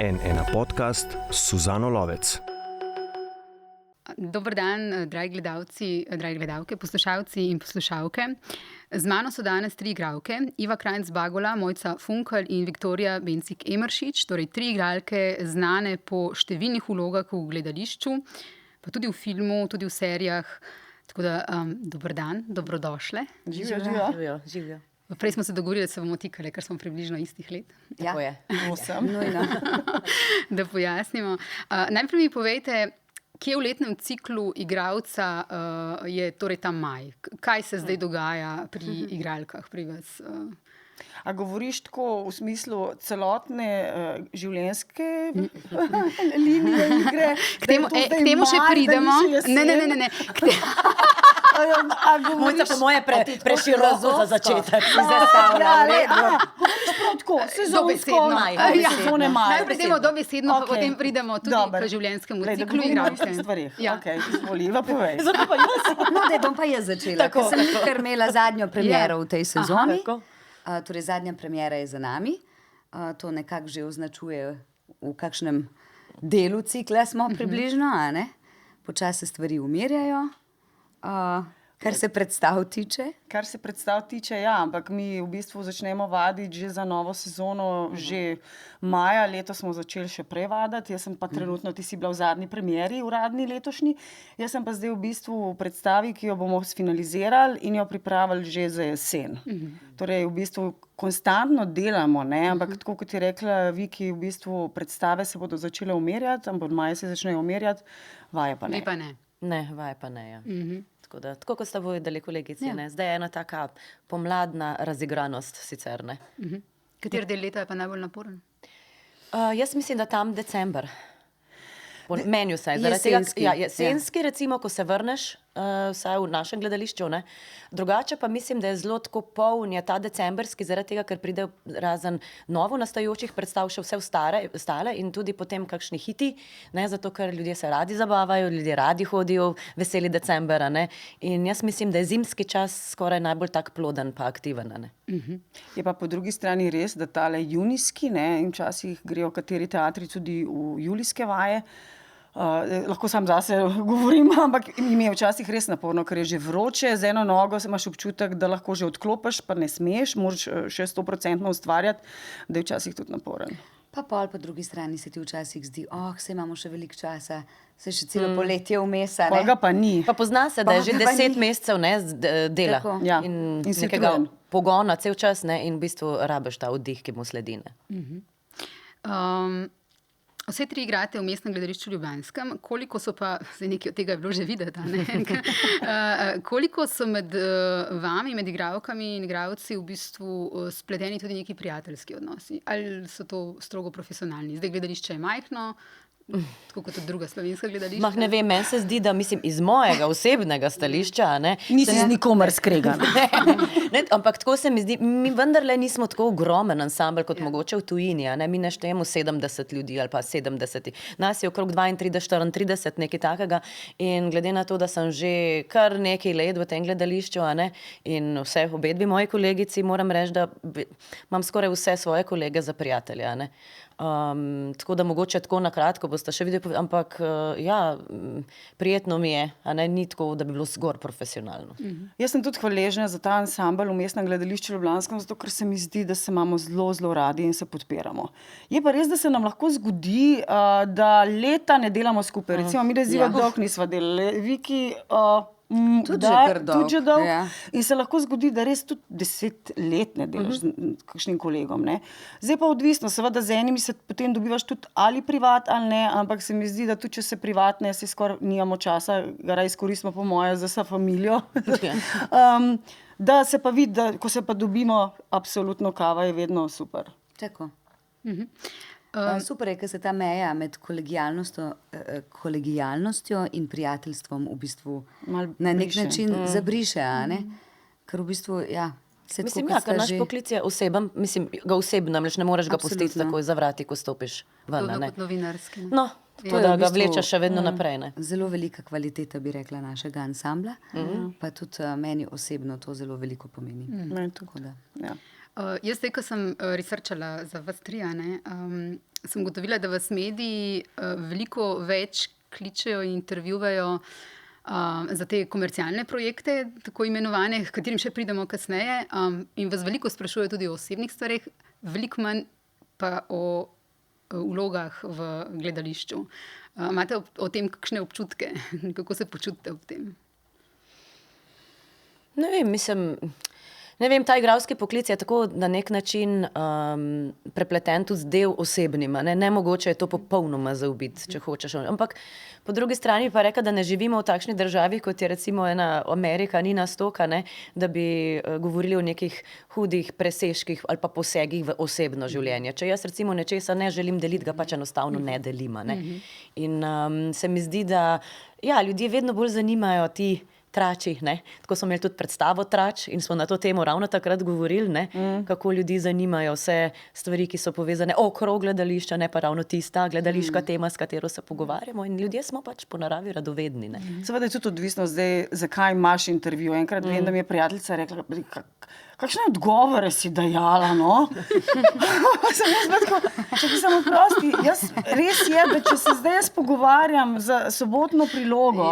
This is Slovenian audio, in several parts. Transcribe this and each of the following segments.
N1 podcast s Suzano Lovec. Dober dan, dragi gledalci, dragi gledalke, poslušalci in poslušalke. Z mano so danes 3 igralke, Iva Krajnc-Bagola, Mojca Funkelj in Viktorija Bencik-Emeršič, torej 3 igralke znane po številnih vlogah v gledališču, pa tudi v filmu, tudi v serijah. Tako da, dober dan, dobrodošle. Živijo. Prej smo se dogovorili, da se bomo tikali, ker smo približno istih let. Tako je. 8. Da pojasnimo. Najprej mi povejte, kje v letnem ciklu igralca je torej ta maj? Kaj se zdaj dogaja pri igralkah, pri vas? A govoriš tako v smislu celotne življenjske linije igre? K temu še pridemo. Ne. Mojca po moje preširoko za začetek. Sezonsko maj. Najprej idemo dobesedno, pa potem pridemo tudi k življenjskemu ciklu igralke. Izvoliva, povej. No, da bom pa jaz začela, ker sem kar imela zadnjo premiero v tej sezoni. Torej, zadnja premiera je za nami. To nekako že označuje, v kakšnem delu cikla smo približno, a ne? Počasi se stvari umirjajo. Kar se predstav tiče? Kar se predstav tiče, ja, ampak mi v bistvu začnemo vaditi že za novo sezono, že maja, letos smo začeli še prej vaditi, jaz sem pa trenutno, ti si bila v zadnji premieri, uradni letošnji, jaz sem pa zdaj v bistvu v predstavi, ki jo bomo sfinalizirali in jo pripravili že za jesen. Torej, v bistvu konstantno delamo, ne, ampak tako kot je rekla Viki, v bistvu predstave se bodo začele umirjati, ampak maja se začnejo umirjati, vaje pa ne. Vi pa ne. Ne, vaje pa ne, ja. Tako kot sta povedali kolegici, ne? Zdaj je ena taka pomladna razigranost sicer, ne. Kateri del leta je pa najbolj naporen? Jaz mislim, da tam december. Meni vsaj. Jesenski. Jesenski, recimo, ko se vrneš, vsaj v našem gledališču, ne. Drugače pa mislim, da je zelo tako poln je ta decemberski, zaradi tega, ker pride razen novo nastajajočih predstav še vse ostale in tudi potem kakšni hiti, ne, zato ker ljudje se radi zabavajo, ljudje radi hodijo veseli decembra, ne. In jaz mislim, da je zimski čas skoraj najbolj tak ploden pa aktiven, ne. Je pa po drugi strani res, da tale junijski, ne, in včasih grejo kateri teatri tudi v julijske vaje. Lahko sam zase govorim, ampak mi je včasih res naporno, ker je že vroče, z eno nogo imaš občutek, da lahko že odklopiš, pa ne smeš, moraš še 100% ustvarjati, da je včasih tudi naporen. Pa pol po drugi strani se ti včasih zdi, saj imamo še veliko časa, se še celo poletje vmes, ne? Pol ga pa ni. Pa pozna se, da je že 10 mesecev, ne, dela. Tako. Ja. In si nekega utrujen. pogona cel čas, ne, in v bistvu rabiš ta oddih, ki mu sledi, ne. Vse 3 igrate v Mestnem gledališču ljubljanskem. Koliko so pa, zdaj nekaj od tega je bilo že videti, ne? Koliko so med vami, med igralkami in igralci v bistvu spleteni tudi neki prijateljski odnosi? Ali so to strogo profesionalni? Zdaj gledališče je majhno, tako kot tudi druga slovenska gledališča. Ne vem, meni se zdi, da mislim iz mojega osebnega stališča, ne. Nisi z nikomer skregana. Ne, ampak tako se mi zdi, mi vendarle nismo tako ogromen ansambel kot mogoče v tujini, a ne, mi ne štejemo 70 ljudi ali pa 70. Nas je okrog 32-34, nekaj takega in glede na to, da sem že kar nekaj let v tem gledališču, a ne, in vse obedvi moji kolegici, moram reči, da imam skoraj vse svoje kolege za prijatelje, a ne. Tako da mogoče tako na kratko boste še videli, ampak prijetno mi je, a ne, ni tako, da bi bilo zgor profesionalno. Jaz sem tudi hvaležna za ta ansambel v Mestnem gledališču ljubljanskem, zato ker se mi zdi, da se imamo zelo, zelo radi in se podpiramo. Je pa res, da se nam lahko zgodi, da leta ne delamo skupaj. Recimo, mi z Ivo dolgo nisva delali. Viki, Tudi že dolgo. Ja. In se lahko zgodi, da res tudi 10 let ne delaš z kakšnim kolegom, ne. Zdaj pa odvisno, seveda z enimi se potem dobivaš tudi ali privat ali ne, ampak se mi zdi, da tudi če se privatne, si skoraj nimamo časa, ga raje izkoristimo po moje za vso familijo. Da se pa vidi, da ko se pa dobimo, absolutno kava je vedno super. Tako. Super je, ker se ta meja med kolegijalnostjo in prijateljstvom v bistvu na nek način zabriše, a ne? Ker v bistvu, se Mislim, tako, ker naš poklic je oseben, mislim, ga osebno, namreč ne moreš ga pustiti Absolutno. takoj za vrati, ko stopiš ven, a Podobno ne. kot novinarski. No, To to je da v ga bistvu, vlečeš še vedno naprej, ne. Zelo velika kvaliteta, bi rekla, našega ansambla, pa tudi meni osebno to zelo veliko pomeni. Meni tudi. Tako da. Ja. Jaz zdaj, ko sem researchala za vas tri, sem ugotovila, da vas mediji veliko več kličejo in intervjuvajo za te komercialne projekte, tako imenovane, h katerim še pridemo kasneje, in vas veliko sprašujejo tudi o osebnih stvareh, veliko manj pa o vlogah v gledališču. Imate o tem kakšne občutke? Kako se počutite ob tem? Ne vem, ta igralski poklic je tako na nek način prepleten tudi z del osebnim. Nemogoče je to popolnoma zaobiti, če hočeš. Ampak po drugi strani pa reka, da ne živimo v takšni državi, kot je recimo ena Amerika, ni nas toliko, da bi govorili o nekih hudih presežkih ali pa posegih v osebno življenje. Če jaz recimo nečesa ne želim deliti, ga pač enostavno ne delim. In se mi zdi, da ljudje vedno bolj zanimajo ti trači, Tako smo imeli tudi predstavo Trač in smo na to temo ravno takrat govorili, kako ljudi zanimajo vse stvari, ki so povezane okrog gledališča, ne pa ravno tista gledališka tema, s katero se pogovarjamo, in ljudje smo pač po naravi radovedni. Seveda je tudi odvisno zdaj, zakaj imaš intervju. Enkrat vem, da mi je prijateljica rekla, kakšne odgovore si dajala, no? Sem jaz tako, če bi samo prosti, res je, da če se zdaj jaz pogovarjam za sobotno prilogo,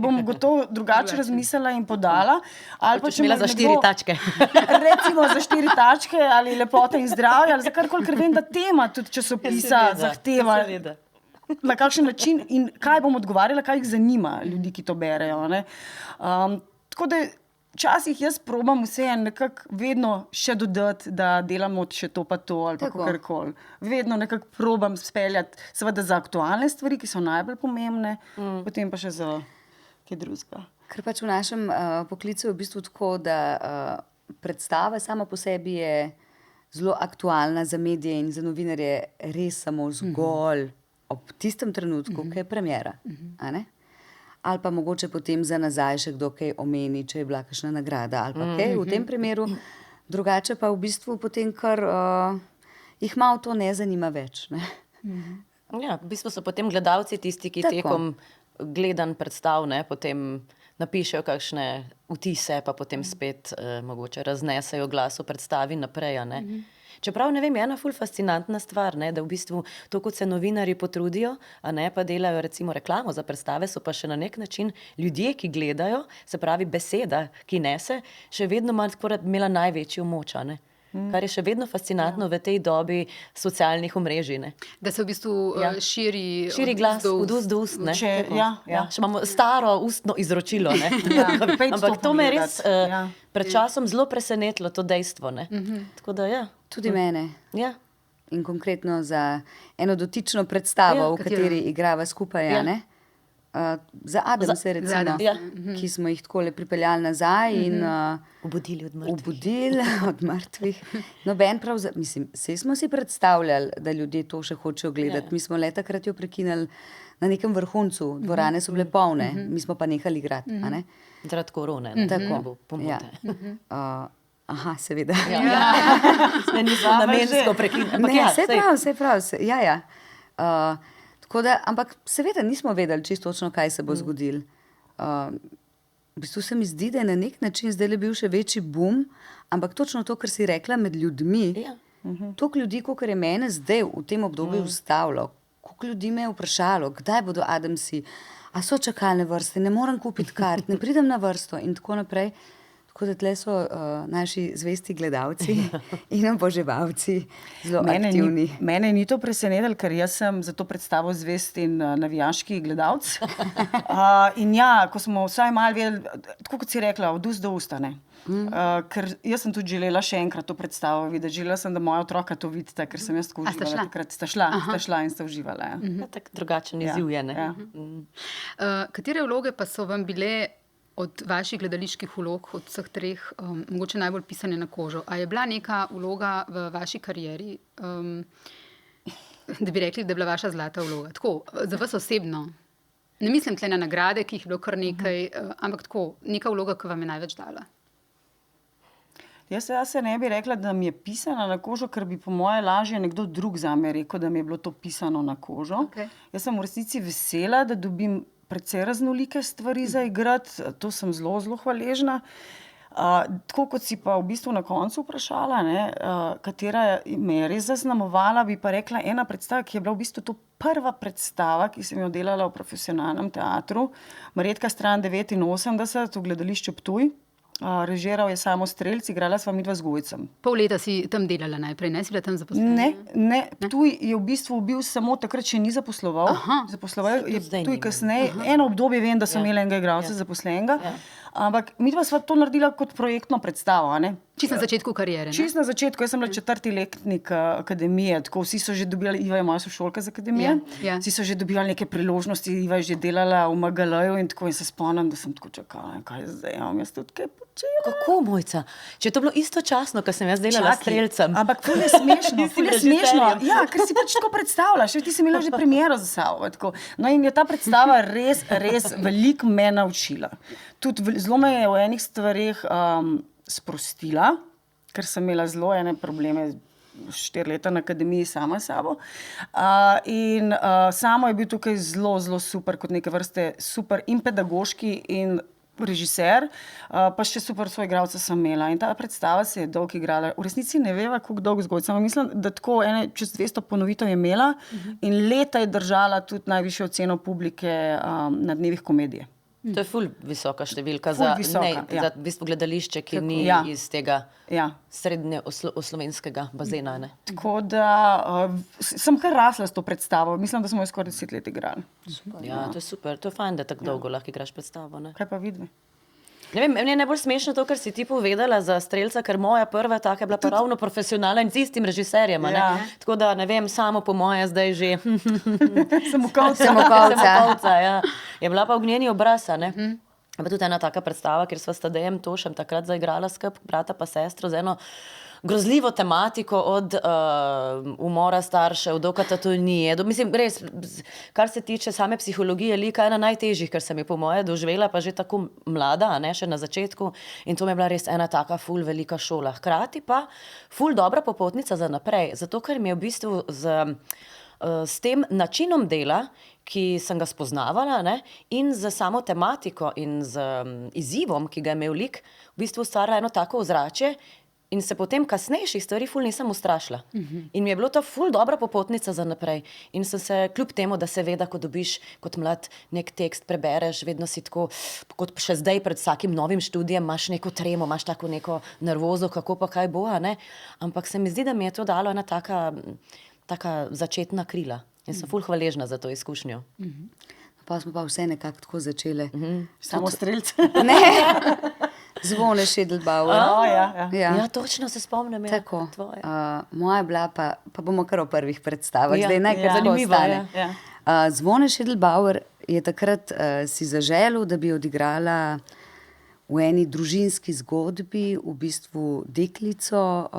bom gotovo drugače razmislila in podala. Ali pa če imela za 4 tačke. Recimo za 4 tačke, ali lepota in zdravje, ali za karkoli, ker vem, da tema tudi časopisa zahteva. Na kakšen način in kaj bom odgovarjala, kaj jih zanima ljudi, ki to berejo. Tako da včasih jaz probam vseeno nekako vedno še dodati, da delamo še to pa to ali pa kakorkoli. Vedno nekako probam speljati, seveda za aktualne stvari, ki so najbolj pomembne, potem pa še za kaj drugega. Ker pač v našem poklicu je v bistvu tako, da predstava sama po sebi je zelo aktualna za medije in za novinarje res samo zgolj ob tistem trenutku, ki je premiera. Ali pa mogoče potem za nazaj še kdo kaj omeni, če je bila kakšna nagrada ali pa kaj v tem primeru. Drugače pa v bistvu potem kar jih malo to ne zanima več. V bistvu so potem gledalci tisti, ki tekom gledanj predstav potem napišejo kakšne vtise, pa potem spet mogoče raznesejo glas o predstavi naprej. Čeprav, ne vem, je ena ful fascinantna stvar, da v bistvu to, kot se novinarji potrudijo, pa delajo recimo reklamo za predstave, so pa še na nek način ljudje, ki gledajo, se pravi beseda, ki nese, še vedno imela največjo moč, kar je še vedno fascinantno v tej dobi socialnih omrežij. Da se v bistvu širi glas od ust do ust. Še imamo staro ustno izročilo. Ampak to me je res pred časom zelo presenetilo, to dejstvo. Tako da Tudi mene. In konkretno za eno dotično predstavo, v kateri igrava skupaj, za Adamse recimo, ki smo jih takole pripeljali nazaj in obudili od mrtvih. Noben mislim, saj smo si predstavljali, da ljudje to še hočejo gledati. Mi smo le takrat jo prekinili na nekem vrhuncu, dvorane so bile polne, mi smo pa nehali igrati. Zaradi korone. Tako, Aha, seveda. Nismo namensko prekinili. Saj prav. Tako da, ampak seveda nismo vedeli čisto točno, kaj se bo zgodilo. V bistvu se mi zdi, da je na nek način zdaj bil še večji boom, ampak točno to, kar si rekla med ljudmi, toliko ljudi, kolikor je mene zdaj v tem obdobju ustavilo, koliko ljudi me je vprašalo, kdaj bodo Adamsi, a so čakalne vrste, ne morem kupiti kart, ne pridem na vrsto in tako naprej. Tako da tle so naši zvesti gledalci in oboževalci zelo aktivni. Mene ni to presenetilo, ker jaz sem za to predstavo zvest in navijaški gledalec. In ko smo vsaj malo vedeli, tako kot si rekla, od ust do usta, ker jaz sem tudi želela še enkrat to predstavo videti. Želela sem, da moja otroka to vidita, ker sem jaz tako uživala. Sta šla in sta uživala. Tak drugačen izziv je. Katere vloge pa so vam bile od vaših gledaliških vlog, od vseh treh, mogoče najbolj pisane na kožo? A je bila neka vloga v vaši karieri, da bi rekli, da je bila vaša zlata vloga? Tako, za vas osebno. Ne mislim tle na nagrade, ki jih je bilo kar nekaj, ampak tako, neka vloga, ki vam je največ dala. Jaz se ne bi rekla, da mi je pisana na kožo, ker bi po moje lažje nekdo drug zame rekel, da mi je bilo to pisano na kožo. Jaz sem v resnici vesela, da dobim precej raznolike stvari za igrati, to sem zelo, zelo hvaležna. Tako kot si pa v bistvu na koncu vprašala, ne, katera me je res zaznamovala, bi pa rekla ena predstava, ki je bila v bistvu to prva predstava, ki sem jo delala v profesionalnem teatru, Marjetka stran 89 v gledališču Ptuj. Režiral je Samo Strelc, igrala sva midva z Gojcem. Pol leta si tam delala najprej, ne? Si bila tam zaposlena? Ne. Ptuj je v bistvu bil samo takrat, še ni zaposloval. Zaposloval je Ptuj kasneje. Eno obdobje vem, da so imeli enega igralca zaposlenega. Ampak midva sva to naredila kot projektno predstavo, a ne? Čisto na začetku kariere, ne? Čisto na začetku, jaz sem bila 4. letnik akademije, tako vsi so že dobivali, Iva je moja sošolka z akademije, vsi so že dobivali neke priložnosti, Iva je že delala v MGL-ju in tako, in se spomnim, da sem tako čakala, kaj zdaj, jaz tudi kaj počela. Kako, Mojca? Če je to bilo istočasno, ko sem jaz delala s Strelcem. Ampak ful je smešno, ful je smešno. Ja, ker si pač tako predstavljaš, ti si imela že premiero za sabo. Tako. No in je ta predstava res veliko me naučila. Tudi zelo me je v enih stvareh sprostila, ker sem imela zelo ene probleme 4 leta na akademiji sama s sabo. Samo je bil tukaj zelo super, kot neke vrste super in pedagoški in režiser, pa še super soigralca sem imela. In ta predstava se je dolgo igrala. V resnici ne veva, koliko dolgo zgodaj. Samo mislim, da tako čez 200 ponovitev je imela in leta je držala tudi najvišjo oceno publike na dnevih komedije. To je ful visoka številka za v bistvu gledališče, ki ni iz tega srednje slovenskega bazena. Ne? Tako da sem kar rasla s to predstavo. Mislim, da smo jo skoraj 10 let igrali. Ja, to je super. To je fajn, da tako dolgo lahko igraš predstavo. Ne? Kaj pa vidve? Ne vem, meni je najbolj smešno to, kar si ti povedala za Strelca, ker moja prva taka je bila pa ravno profesionalna in z istim režiserjem. Tako da, ne vem, Samo po moje zdaj že Samokolca. Je bila pa Ognjeni obraz, ne? Pa tudi ena taka predstava, kjer sva s Tadejem Tošem takrat zaigrala skup, brata pa sestro, z eno grozljivo tematiko od umora staršev do katatonije. Mislim, res, kar se tiče same psihologije lika, ena najtežjih, ker sem je po moje doživela, pa že tako mlada, ne, še na začetku. In to mi je bila res ena taka ful velika šola. Hkrati pa ful dobra popotnica za naprej, zato ker mi je v bistvu s tem načinom dela, ki sem ga spoznavala, ne, in z samo tematiko in z izzivom, ki ga je imel lik, v bistvu ustvarila eno tako ozračje, in se potem kasnejših stvari ful nisem ustrašila. In mi je bilo to ful dobra popotnica za naprej. In sem se, kljub temu, da seveda, ko dobiš kot mlad nek tekst, prebereš, vedno si tako, kot še zdaj pred vsakim novim študijem, imaš neko tremo, imaš tako neko nervozo, kako pa kaj bo, ne? Ampak se mi zdi, da mi je to dalo ena taka začetna krila. In sem ful hvaležna za to izkušnjo. Pa smo pa vse nekako tako začele. Samo Strelce? Ne, Zvone Šedelbauer. Ja, točno se spomnim. Tako. Moja bila pa bomo kar o prvih predstavah. Zdaj najkar tako ostane. Zvone Šedelbauer je takrat si zaželel, da bi odigrala v eni družinski zgodbi v bistvu deklico,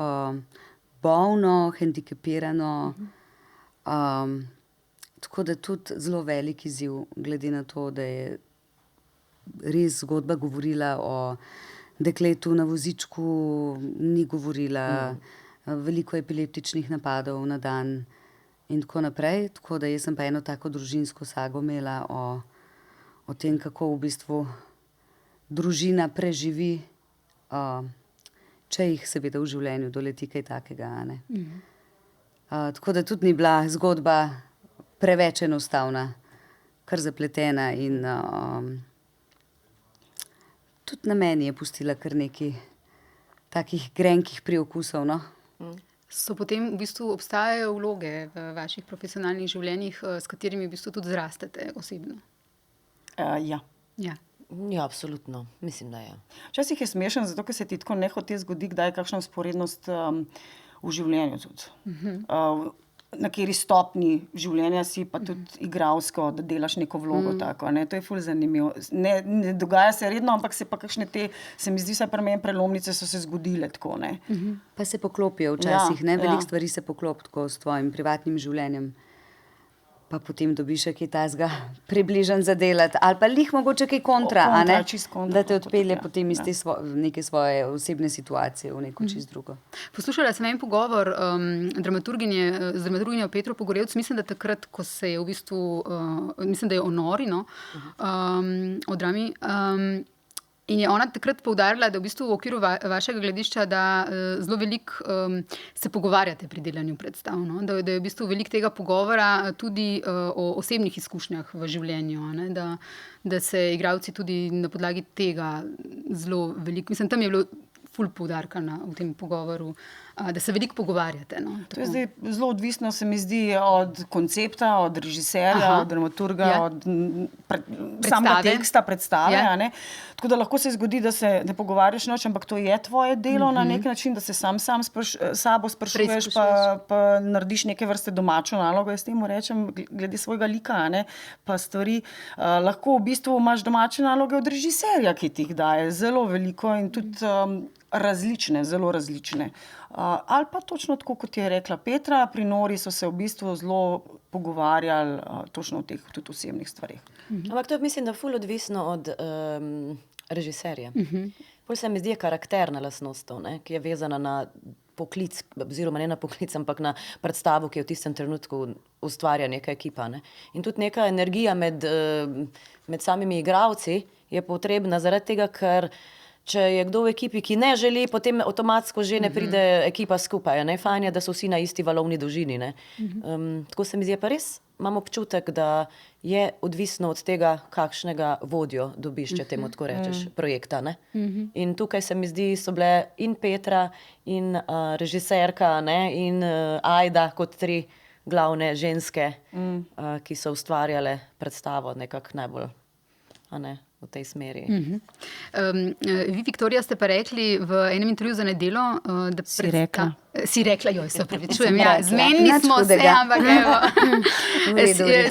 bolno, hendikepirano, tako da tudi zelo velik izziv, glede na to, da je res zgodba govorila o dekletu na vozičku, ni govorila, veliko epileptičnih napadov na dan in tako naprej. Tako da jaz sem pa eno tako družinsko sago imela o tem, kako v bistvu družina preživi, če jih seveda v življenju doleti kaj takega. Ne? Tako da tudi ni bila zgodba preveč enostavna, kar zapletena in tudi na meni je pustila kar nekaj takih grenkih priokusov. No? So potem v bistvu obstajajo vloge v vaših profesionalnih življenjih, s katerimi v bistvu tudi zrastete osebno? Ja. Ja, absolutno. Mislim, da je. Včasih je smešen, zato ker se ti tako nehote zgodi, kdaj je kakšna vzporednost v življenju tudi. Na kateri stopni življenja si, pa tudi igralsko, da delaš neko vlogo tako. Ne? To je ful zanimivo. Ne dogaja se redno, ampak se pa kakšne te, se mi zdi, vsaj pri meni prelomnice so se zgodile tako. Ne? Pa se poklopijo včasih, ne? Veliko stvari se poklopi tako s tvojim privatnim življenjem. Pa potem dobiš kaj tazga približan za delati. Ali pa lih mogoče kaj kontra, a ne? Da te odpelje potem iz te neke svoje osebne situacije v neko čist drugo. Poslušala sem en pogovor z dramaturginjo Petro Pogorevc, mislim, da takrat, ko se je v bistvu, mislim, da je o Nori, no, o drami, In je ona takrat poudarila, da v bistvu v okviru vašega gledišča, da zelo veliko se pogovarjate pri delanju predstav. No? Da je v bistvu veliko tega pogovora tudi o osebnih izkušnjah v življenju. Ne? Da se igralci tudi na podlagi tega zelo veliko, mislim, tam je bilo ful poudarka v tem pogovoru, da se veliko pogovarjate. No? To je zdaj zelo odvisno, se mi zdi, od koncepta, od režiserja, od dramaturga, od samega teksta, predstave. Tako da lahko se zgodi, da se ne pogovarjaš noč, ampak to je tvoje delo na nek način, da se sabo sprašuješ, pa narediš neke vrste domačo nalogo, jaz temu rečem, glede svojega lika, pa stvari. Lahko v bistvu imaš domače naloge od režiserja, ki ti jih daje zelo veliko in tudi različne, zelo različne. Ali pa točno tako, kot je rekla Petra, pri Nori so se v bistvu zelo pogovarjali točno o teh tudi osebnih stvareh. Ampak to je, mislim, da ful odvisno od režiserja. Pol se mi zdi karakterna lastnost, ki je vezana na poklic, oziroma ne na poklic, ampak na predstavo, ki je v tistem trenutku ustvarja neka ekipa. In tudi neka energija med samimi igralci je potrebna zaradi tega, ker če je kdo v ekipi, ki ne želi, potem avtomatsko že ne pride ekipa skupaj. Fajn je, da so vsi na isti valovni dolžini. Tako se mi zdi, pa res imam občutek, da je odvisno od tega, kakšnega vodjo dobiš, če temu tako rečeš, projekta. In tukaj se mi zdi, so bile in Petra, in režiserka, in Ajda kot 3 glavne ženske, ki so ustvarjale predstavo nekako najbolj v tej smeri. Vi, Viktorija, ste pa rekli v enem intervjuju za Nedelo, da Si rekla. Si rekla, joj, se opravičujem, zmenili smo se, ampak evo.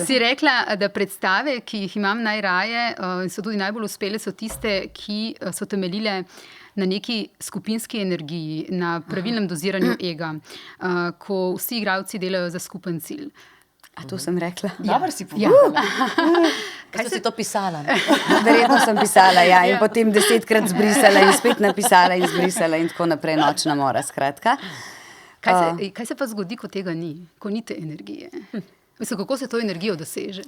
Si rekla, da predstave, ki jih imam najraje in so tudi najbolj uspele, so tiste, ki so temeljile na neki skupinski energiji, na pravilnem doziranju ega, ko vsi igralci delajo za skupen cilj. A to sem rekla? Dobro si povedala. Kaj si to pisala? Verjetno sem pisala, in potem 10-krat zbrisala in spet napisala in zbrisala in tako naprej, nočna mora, skratka. Kaj se pa zgodi, ko tega ni? Ko ni te energije? Mislim, kako se to energijo doseže?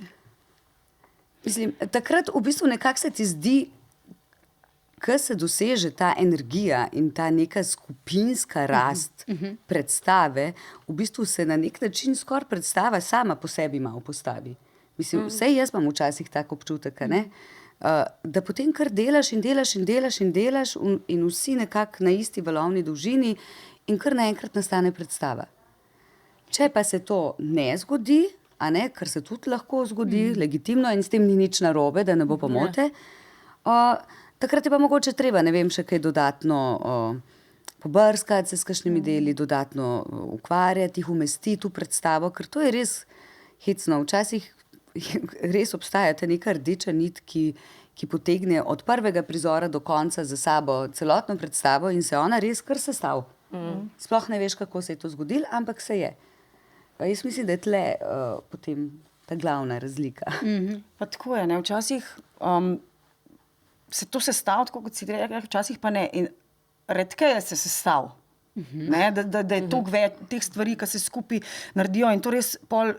Mislim, takrat v bistvu nekako se ti zdi, ko se doseže ta energija in ta neka skupinska rast predstave, v bistvu se na nek način skoraj predstava sama po sebi malo postavi. Mislim, vsaj jaz imam včasih tak občutek, da potem kar delaš in delaš in delaš in delaš in vsi nekako na isti valovni dolžini in kar naenkrat nastane predstava. Če pa se to ne zgodi, kar se tudi lahko zgodi, legitimno in s tem ni nič narobe, da ne bo pomote, takrat je pa mogoče treba, ne vem, še kaj dodatno pobrskati se s kakšnimi deli, dodatno ukvarjati, jih umestiti v predstavo, ker to je res hecno. Včasih res obstaja ta neka rdeča nit, ki potegne od prvega prizora do konca za sabo celotno predstavo in se ona res kar sestav. Sploh ne veš, kako se je to zgodilo, ampak se je. Jaz mislim, da je tle potem ta glavna razlika. Pa tako je, včasih se to sestav, tako kot si rekla, včasih pa ne. In redkeje se sestav. Da je toliko teh stvari, ki se skupaj naredijo in to res pol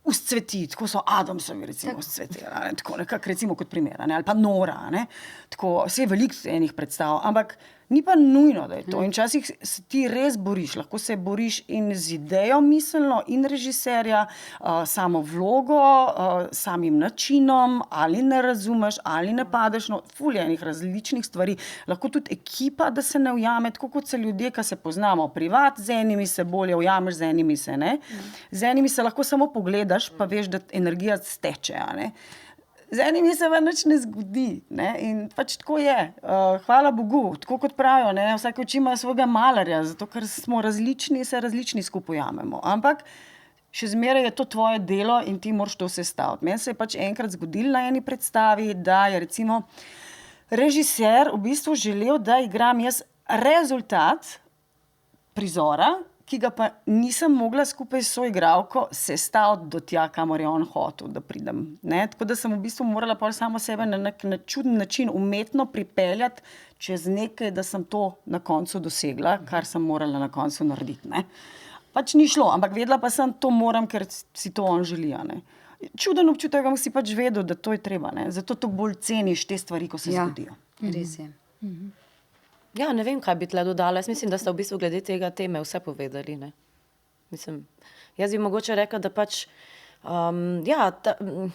vzcveti. Tako so Adamsovi recimo vzcvetili, tako nekako recimo kot primer, ali pa Nora. Tako, vse je veliko enih predstav, ampak ni pa nujno, da je to. In včasih se ti res boriš, lahko se boriš in z idejo miselno in režiserja, samo vlogo, samim načinom, ali ne razumeš, ali ne padeš, ful je enih različnih stvari. Lahko tudi ekipa, da se ne ujame, tako kot se ljudje, ki se poznamo privat, z enimi se bolje ujameš, z enimi se ne. Z enimi se lahko samo pogledaš, pa veš, da energija steče, Z enimi se pa nič ne zgodi. In pač tako je. Hvala Bogu, tako kot pravijo, vsake oči ima svojega malarja, zato ker smo različni, se različni skupaj ujamemo. Ampak še zmeraj je to tvoje delo in ti moraš to sestaviti. Meni se je pač enkrat zgodilo na eni predstavi, da je recimo režiser v bistvu želel, da igram jaz rezultat prizora, ki ga pa nisem mogla skupaj s soigralko sestaviti do tja, kamor je on hotel, da pridem. Tako da sem v bistvu morala pol samo sebe na nek čuden način umetno pripeljati čez nekaj, da sem to na koncu dosegla, kar sem morala na koncu narediti. Pač ni šlo, ampak vedela pa sem, to moram, ker si to on želi. čuden občutek, ampak si pač vedel, da to je treba. Ne? Zato toliko bolj ceniš te stvari, ko se zgodijo. Res je. Ja, ne vem, kaj bi tle dodala. Jaz mislim, da ste v bistvu glede tega teme vse povedali. Ne? Mislim, jaz bi mogoče rekla, da pač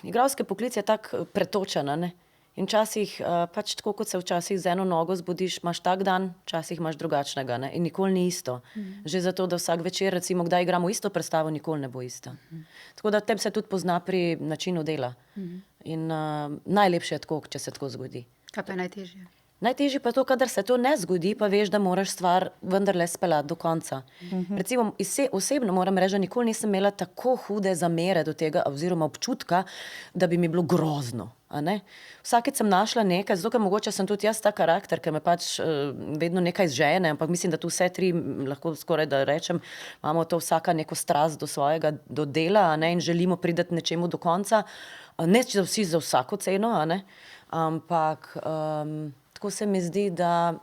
igralski poklic je tak pretočen, ne? In včasih, pač tako kot se včasih z eno nogo zbudiš, imaš tak dan, včasih imaš drugačnega, ne? In nikoli ni isto. Že zato, da vsak večer, recimo, kdaj igramo isto predstavo, nikoli ne bo isto. Tako da tem se tudi pozna pri načinu dela. In najlepše je tako, če se tako zgodi. Kaj pa je najtežje? Najtežje pa je to, kadar se to ne zgodi, pa veš, da moraš stvar vendarle speljati do konca. Recimo, osebno moram reči, da nikoli nisem imela tako hude zamere do tega, oziroma občutka, da bi mi bilo grozno. A ne? Vsakeč sem našla nekaj, zato ker mogoče sem tudi jaz ta karakter, ker me pač vedno nekaj zžene, ampak mislim, da tu vse tri, lahko skoraj da rečem, imamo to vsaka neko strast do svojega, do dela, a ne? In želimo priti nečemu do konca. Ne vsi za vsako ceno, a ne? Ampak tako se mi zdi, da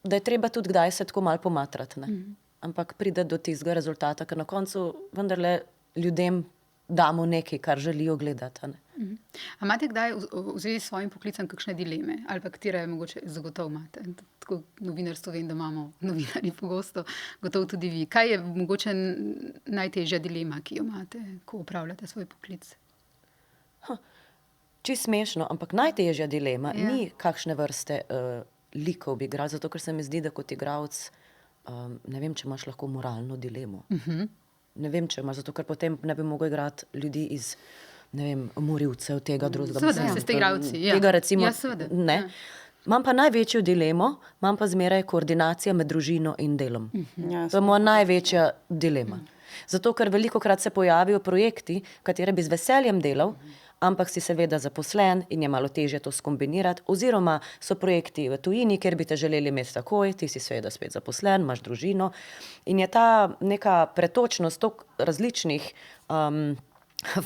je treba tudi kdaj se tako malo pomatrati, ne? Ampak pride do tistega rezultata, ker na koncu vendarle ljudem damo nekaj, kar želijo gledati. A ne? A imate kdaj v zvezi s svojim poklicem kakšne dileme? Ali pa katere mogoče zagotovo imate? Tako novinarstvo vem, da imamo novinarji pogosto, gotovo tudi vi. Kaj je mogoče najtežja dilema, ki jo imate, ko upravljate svoj poklic? Čisto smešno, ampak najtežja dilema ni, kakšne vrste likov bi igral, zato ker se mi zdi, da kot igralec ne vem, če imaš lahko moralno dilemo. Ne vem, če imaš, zato ker potem ne bi mogel igrati ljudi iz, ne vem, morilcev, tega drugega. Seveda, se ste igralci. Tega recimo, seveda. ne. Imam pa največjo dilemo, imam pa zmeraj koordinacija med družino in delom. To je moja največja dilema. Zato, ker velikokrat se pojavijo projekti, katere bi z veseljem delal, ampak si seveda zaposlen in je malo težje to skombinirati, oziroma so projekti v tujini, kjer bi te želeli imeti takoj, ti si seveda spet zaposlen, imaš družino in je ta neka pretočnost toliko različnih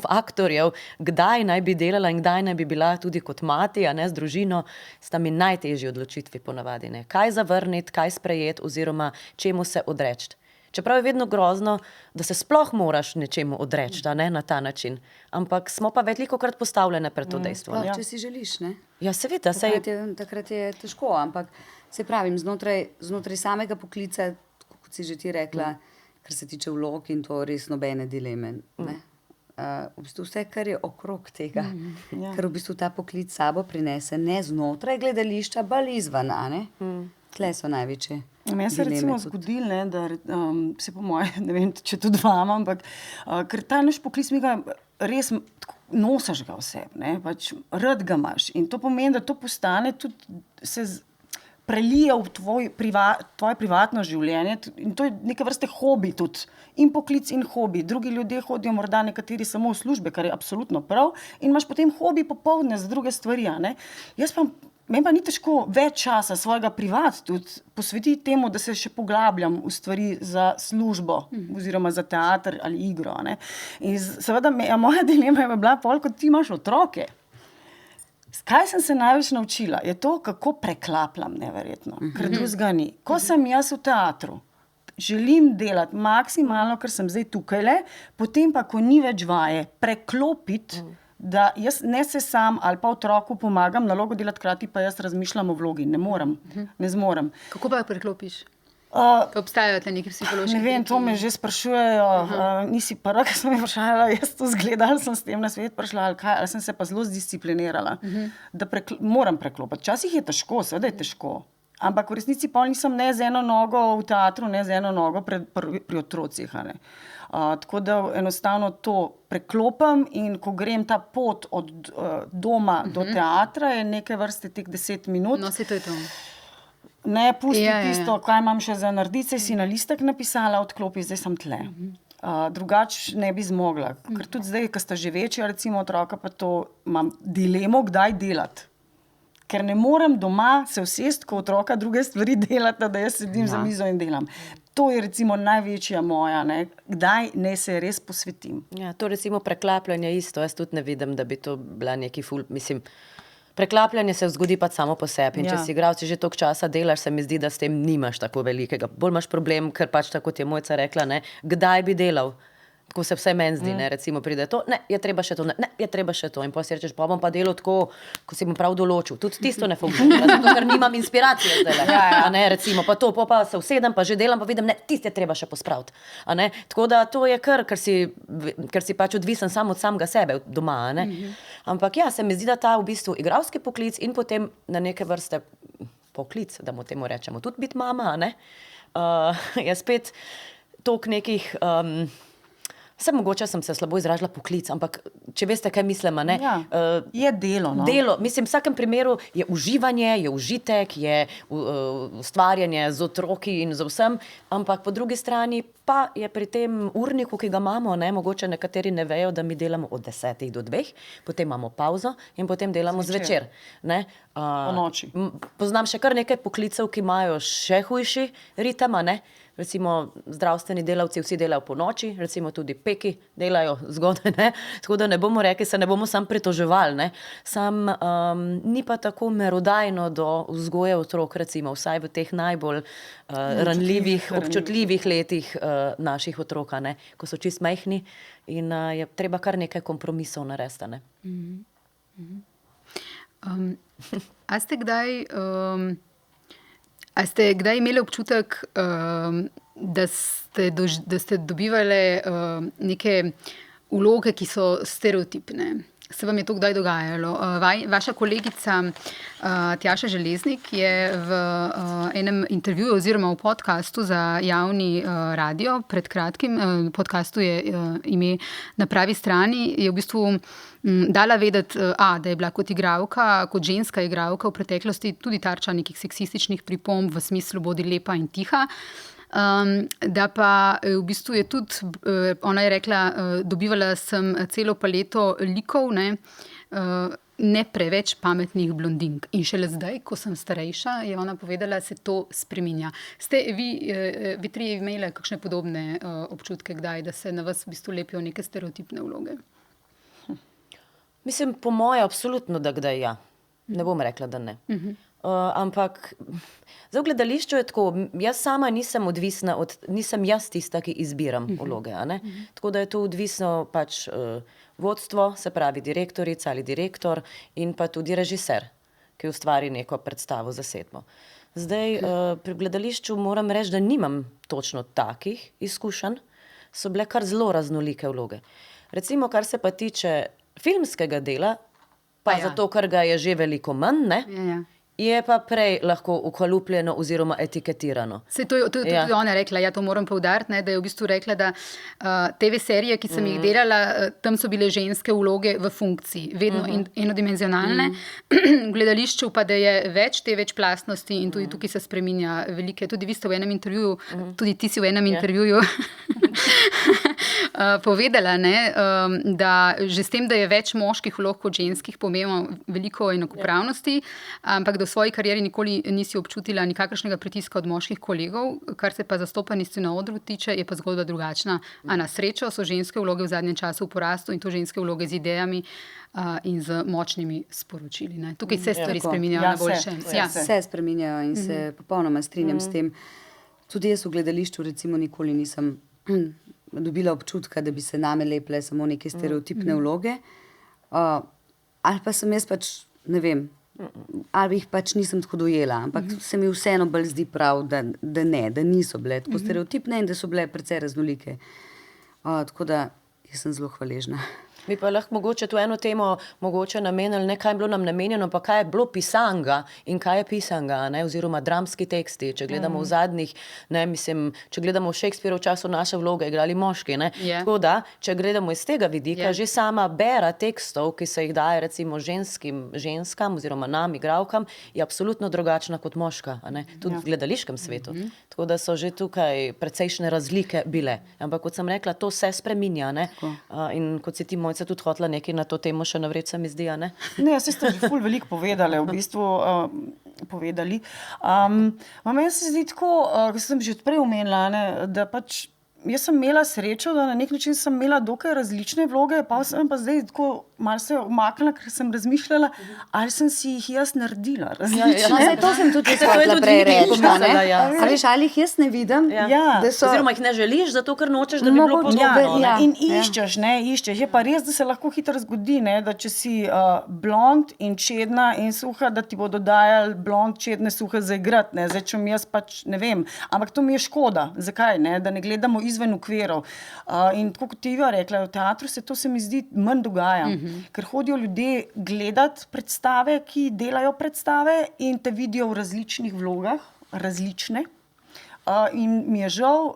faktorjev, kdaj naj bi delala in kdaj naj bi bila tudi kot mati, a ne z družino, sta mi najtežji odločitvi ponavadi, ne. Kaj zavrniti, kaj sprejeti oziroma čemu se odreči. Čeprav je vedno grozno, da se sploh moraš nečemu odreči, a ne, na ta način. Ampak smo pa velikokrat postavljene pred to dejstvo. Sploh, če si želiš, ne? Ja, seveda. Takrat je težko, ampak se pravim, znotraj samega poklica, kot si že ti rekla, kar se tiče vlog in to res nobene dileme, ne? V bistvu vse, kar je okrog tega, kar v bistvu ta poklic sabo prinese, ne znotraj gledališča, bolj izven, a ne? Tle so največje. Meni se recimo zgodilo, da se po moje, ne vem, če tudi vama, ampak ker ta naš poklic mi ga res nosiš ga vse, ne, pač rad ga imaš in to pomeni, da to postane tudi se prelije v tvoje privatno življenje in to je neke vrste hobi tudi, in poklic in hobi. Drugi ljudje hodijo morda nekateri samo v službe, kar je absolutno prav in imaš potem hobi popoldne za druge stvari, a ne. Meni pa ni težko več časa svojega privat tudi posvetiti temu, da se še poglabljam v stvari za službo oziroma za teater ali igro. Ne? In seveda moja dilema je bila pol, kot ti imaš otroke. Kaj sem se največ naučila? Je to, kako preklapljam neverjetno, ker drugega ni. Ko sem jaz v teatru, želim delati maksimalno, ker sem zdaj tukajle, potem pa, ko ni več vaje, preklopiti, da jaz ne se sam ali pa otroku pomagam nalogo delati, krati pa jaz razmišljam o vlogi. Ne morem, ne zmorem. Kako pa jo preklopiš? Obstajajo te neki psihološki? Ne vem, to me že sprašujejo. Nisi prva, ki sem me vprašala, jaz to zgledala, sem s tem na svet prišla, ali sem se pa zelo zdisciplinirala, da moram preklopiti. Včasih je težko, seveda je težko. Ampak v resnici pa nisem ne z eno nogo v teatru, ne z eno nogo pri otrocih. Tako da enostavno to preklopam in ko grem ta pot od doma do teatra, je neke vrste teh 10 minut. No, se to je to. Ne pusti tisto, kaj imam še za narediti, si na listek napisala, odklopi, zdaj sem tle. Drugače ne bi zmogla. Ker tudi zdaj, ko sta že večja, recimo otroka, pa to imam dilemo, kdaj delati. Ker ne morem doma se usesti, ko otroka druge stvari delata, da jaz sedim za mizo in delam. To je recimo največja moja, ne? Kdaj ne se res posvetim. Ja, to recimo preklapljanje isto, jaz tudi ne vidim, da bi to bila neki preklapljanje se zgodi pa samo po sebi in če si igral, če že toliko časa delaš, se mi zdi, da s tem nimaš tako velikega. Bolj imaš problem, ker pač tako ti je Mojca rekla, ne, kdaj bi delal. ko se vse meni zdi, ne, recimo pride to, ne, je treba še to, ne, je treba še to in potem si rečeš, pa bom pa delal tako, ko si bom prav določil. Tudi tisto ne funkcionira, zato ker nimam inspiracije zdaj. A ne, recimo, pa to, pa se usedem, pa že delam, pa vidim, ne, tisto je treba še pospraviti. A ne, tako da to je ker si pač odvisen sam od samega sebe doma, a ne. Ampak ja, se mi zdi, da ta v bistvu igralski poklic in potem na neke vrste poklic, da mu temu rečemo, tudi biti mama, a ne, je spet toliko nekih, mogoče sem se slabo izražila poklic, ampak če veste, kaj mislim, a ne? Ja, je delo, no. Delo, mislim, v vsakem primeru je uživanje, je užitek, je ustvarjanje z otroki in z vsem, ampak po drugi strani pa je pri tem urniku, ki ga imamo, ne, mogoče nekateri ne vejo, da mi delamo od 10 do 2, potem imamo pauzo in potem delamo zvečer. Ne? Po noči. Poznam še kar nekaj poklicev, ki imajo še hujši ritem, a ne? Recimo zdravstveni delavci vsi delajo po noči, recimo tudi peki delajo zgodaj, ne? Tako da ne bomo rekli, se ne bomo sam pritoževali, ne? Ni pa tako merodajno do vzgoje otrok, recimo, vsaj v teh najbolj ranljivih, občutljivih letih naših otrok, ne? Ko so čist majhni in je treba kar nekaj kompromisov narediti, ne? A ste kdaj imeli občutek, da ste dobivali neke vloge, ki so stereotipne? Se vam je to kdaj dogajalo? Vaša kolegica Tjaša Železnik je v enem intervjuju oziroma v podcastu za javni radio pred kratkim, podcastu je ime Na pravi strani, je v bistvu dala vedeti, da je bila kot igralka, kot ženska igralka v preteklosti tudi tarča nekih seksističnih pripomb v smislu bodi lepa in tiha. Da pa v bistvu je tudi, ona je rekla, dobivala sem celo paleto likov, ne preveč pametnih blondink. In šele zdaj, ko sem starejša, je ona povedala, se to spreminja. Ste vi tri imeli kakšne podobne občutke kdaj, da se na vas v bistvu lepijo neke stereotipne vloge? Mislim, po moje, absolutno, da kdaj ja. Ne bom rekla, da ne. Ampak za v gledališču je tako, jaz sama nisem odvisna nisem jaz tista, ki izbiram vloge, a ne? Tako da je to odvisno pač vodstvo, se pravi direktorica ali direktor in pa tudi režiser, ki ustvari neko predstavo za sedmo. Zdaj, pri gledališču moram reči, da nimam točno takih izkušenj, so bile kar zelo raznolike vloge. Recimo, kar se pa tiče filmskega dela, pa zato, ker ga je že veliko manj, ne? Je pa prej lahko ukalupljeno oziroma etiketirano. To je tudi ona rekla, to moram poudariti, da je v bistvu rekla, da TV serije, ki sem jih delala, tam so bile ženske vloge v funkciji, vedno enodimenzionalne, v gledališču pa, da je več te večplastnosti in tudi tukaj se spreminja velike. Tudi vi ste v enem intervjuju, tudi ti si v enem intervjuju povedala, da že s tem, da je več moških vlog kot ženskih, pomembno veliko enakopravnosti, ampak da v svoji karieri nikoli nisi občutila nikakršnega pritiska od moških kolegov, kar se pa zastopanosti na odru tiče, je pa zgodba drugačna. A na srečo so ženske vloge v zadnjem času v porastu in to ženske vloge z idejami in z močnimi sporočili. Tukaj se stvari spreminjajo na boljše. Se spreminjajo in se popolnoma strinjam s tem. Tudi jaz v gledališču recimo nikoli nisem dobila občutka, da bi se name lepile samo neke stereotipne vloge. Ali pa sem jaz pač, ne vem, ali jih pač nisem tako dojela, ampak se mi vseeno bolj zdi prav, da ne, da niso bile tako stereotipne in da so bile precej raznolike. Tako da jaz sem zelo hvaležna. Bi pa lahko mogoče tu eno temo mogoče namenili, ne kaj je bilo nam namenjeno, pa kaj je bilo pisanga in kaj je pisanga, ne, oziroma dramski teksti. Če gledamo v zadnjih, ne, mislim, če gledamo v Shakespeare v času naše vloge, igrali moški, ne. Tako da, če gledamo iz tega vidika, že sama bera tekstov, ki se jih daje recimo ženskam oziroma nam, igralkam, je absolutno drugačna kot moška, a ne, tudi v gledališkem svetu. Tako da so že tukaj precejšnje razlike bile. Ampak kot sem rekla, to se spreminja, ne. In kot si ti Mojca tudi hotela nekaj na to temo še navreč, se mi zdi, a ne? Ne, jaz ste že ful veliko povedali, v bistvu povedali. Meni se zdi tako, kot sem že prej omenila, ne, da pač jaz sem imela srečo, da na nek način sem imela dokaj različne vloge, pa sem pa zdaj tako malo se umaknila, ker sem razmišljala, ali sem si jih jaz naredila. Zdaj, to sem tudi hotela prej reči. Ali jih jaz ne vidim? Oziroma jih ne želiš, zato ker nočeš, da bi bilo podobno. In iščeš. Je pa res, da se lahko hitro zgodi, da če si blond in čedna in suha, da ti bodo dajali blond, čedne, suhe zaigrati. Zdaj, če mi jaz pač ne vem, ampak to mi je škoda. Zakaj? Da ne gledamo izven okvirov. In tako kot ti Iva rekla, v teatru se mi zdi manj dogaja. Ker hodijo ljudje gledati predstave, ki delajo predstave in te vidijo v različnih vlogah, različne. In mi je žal,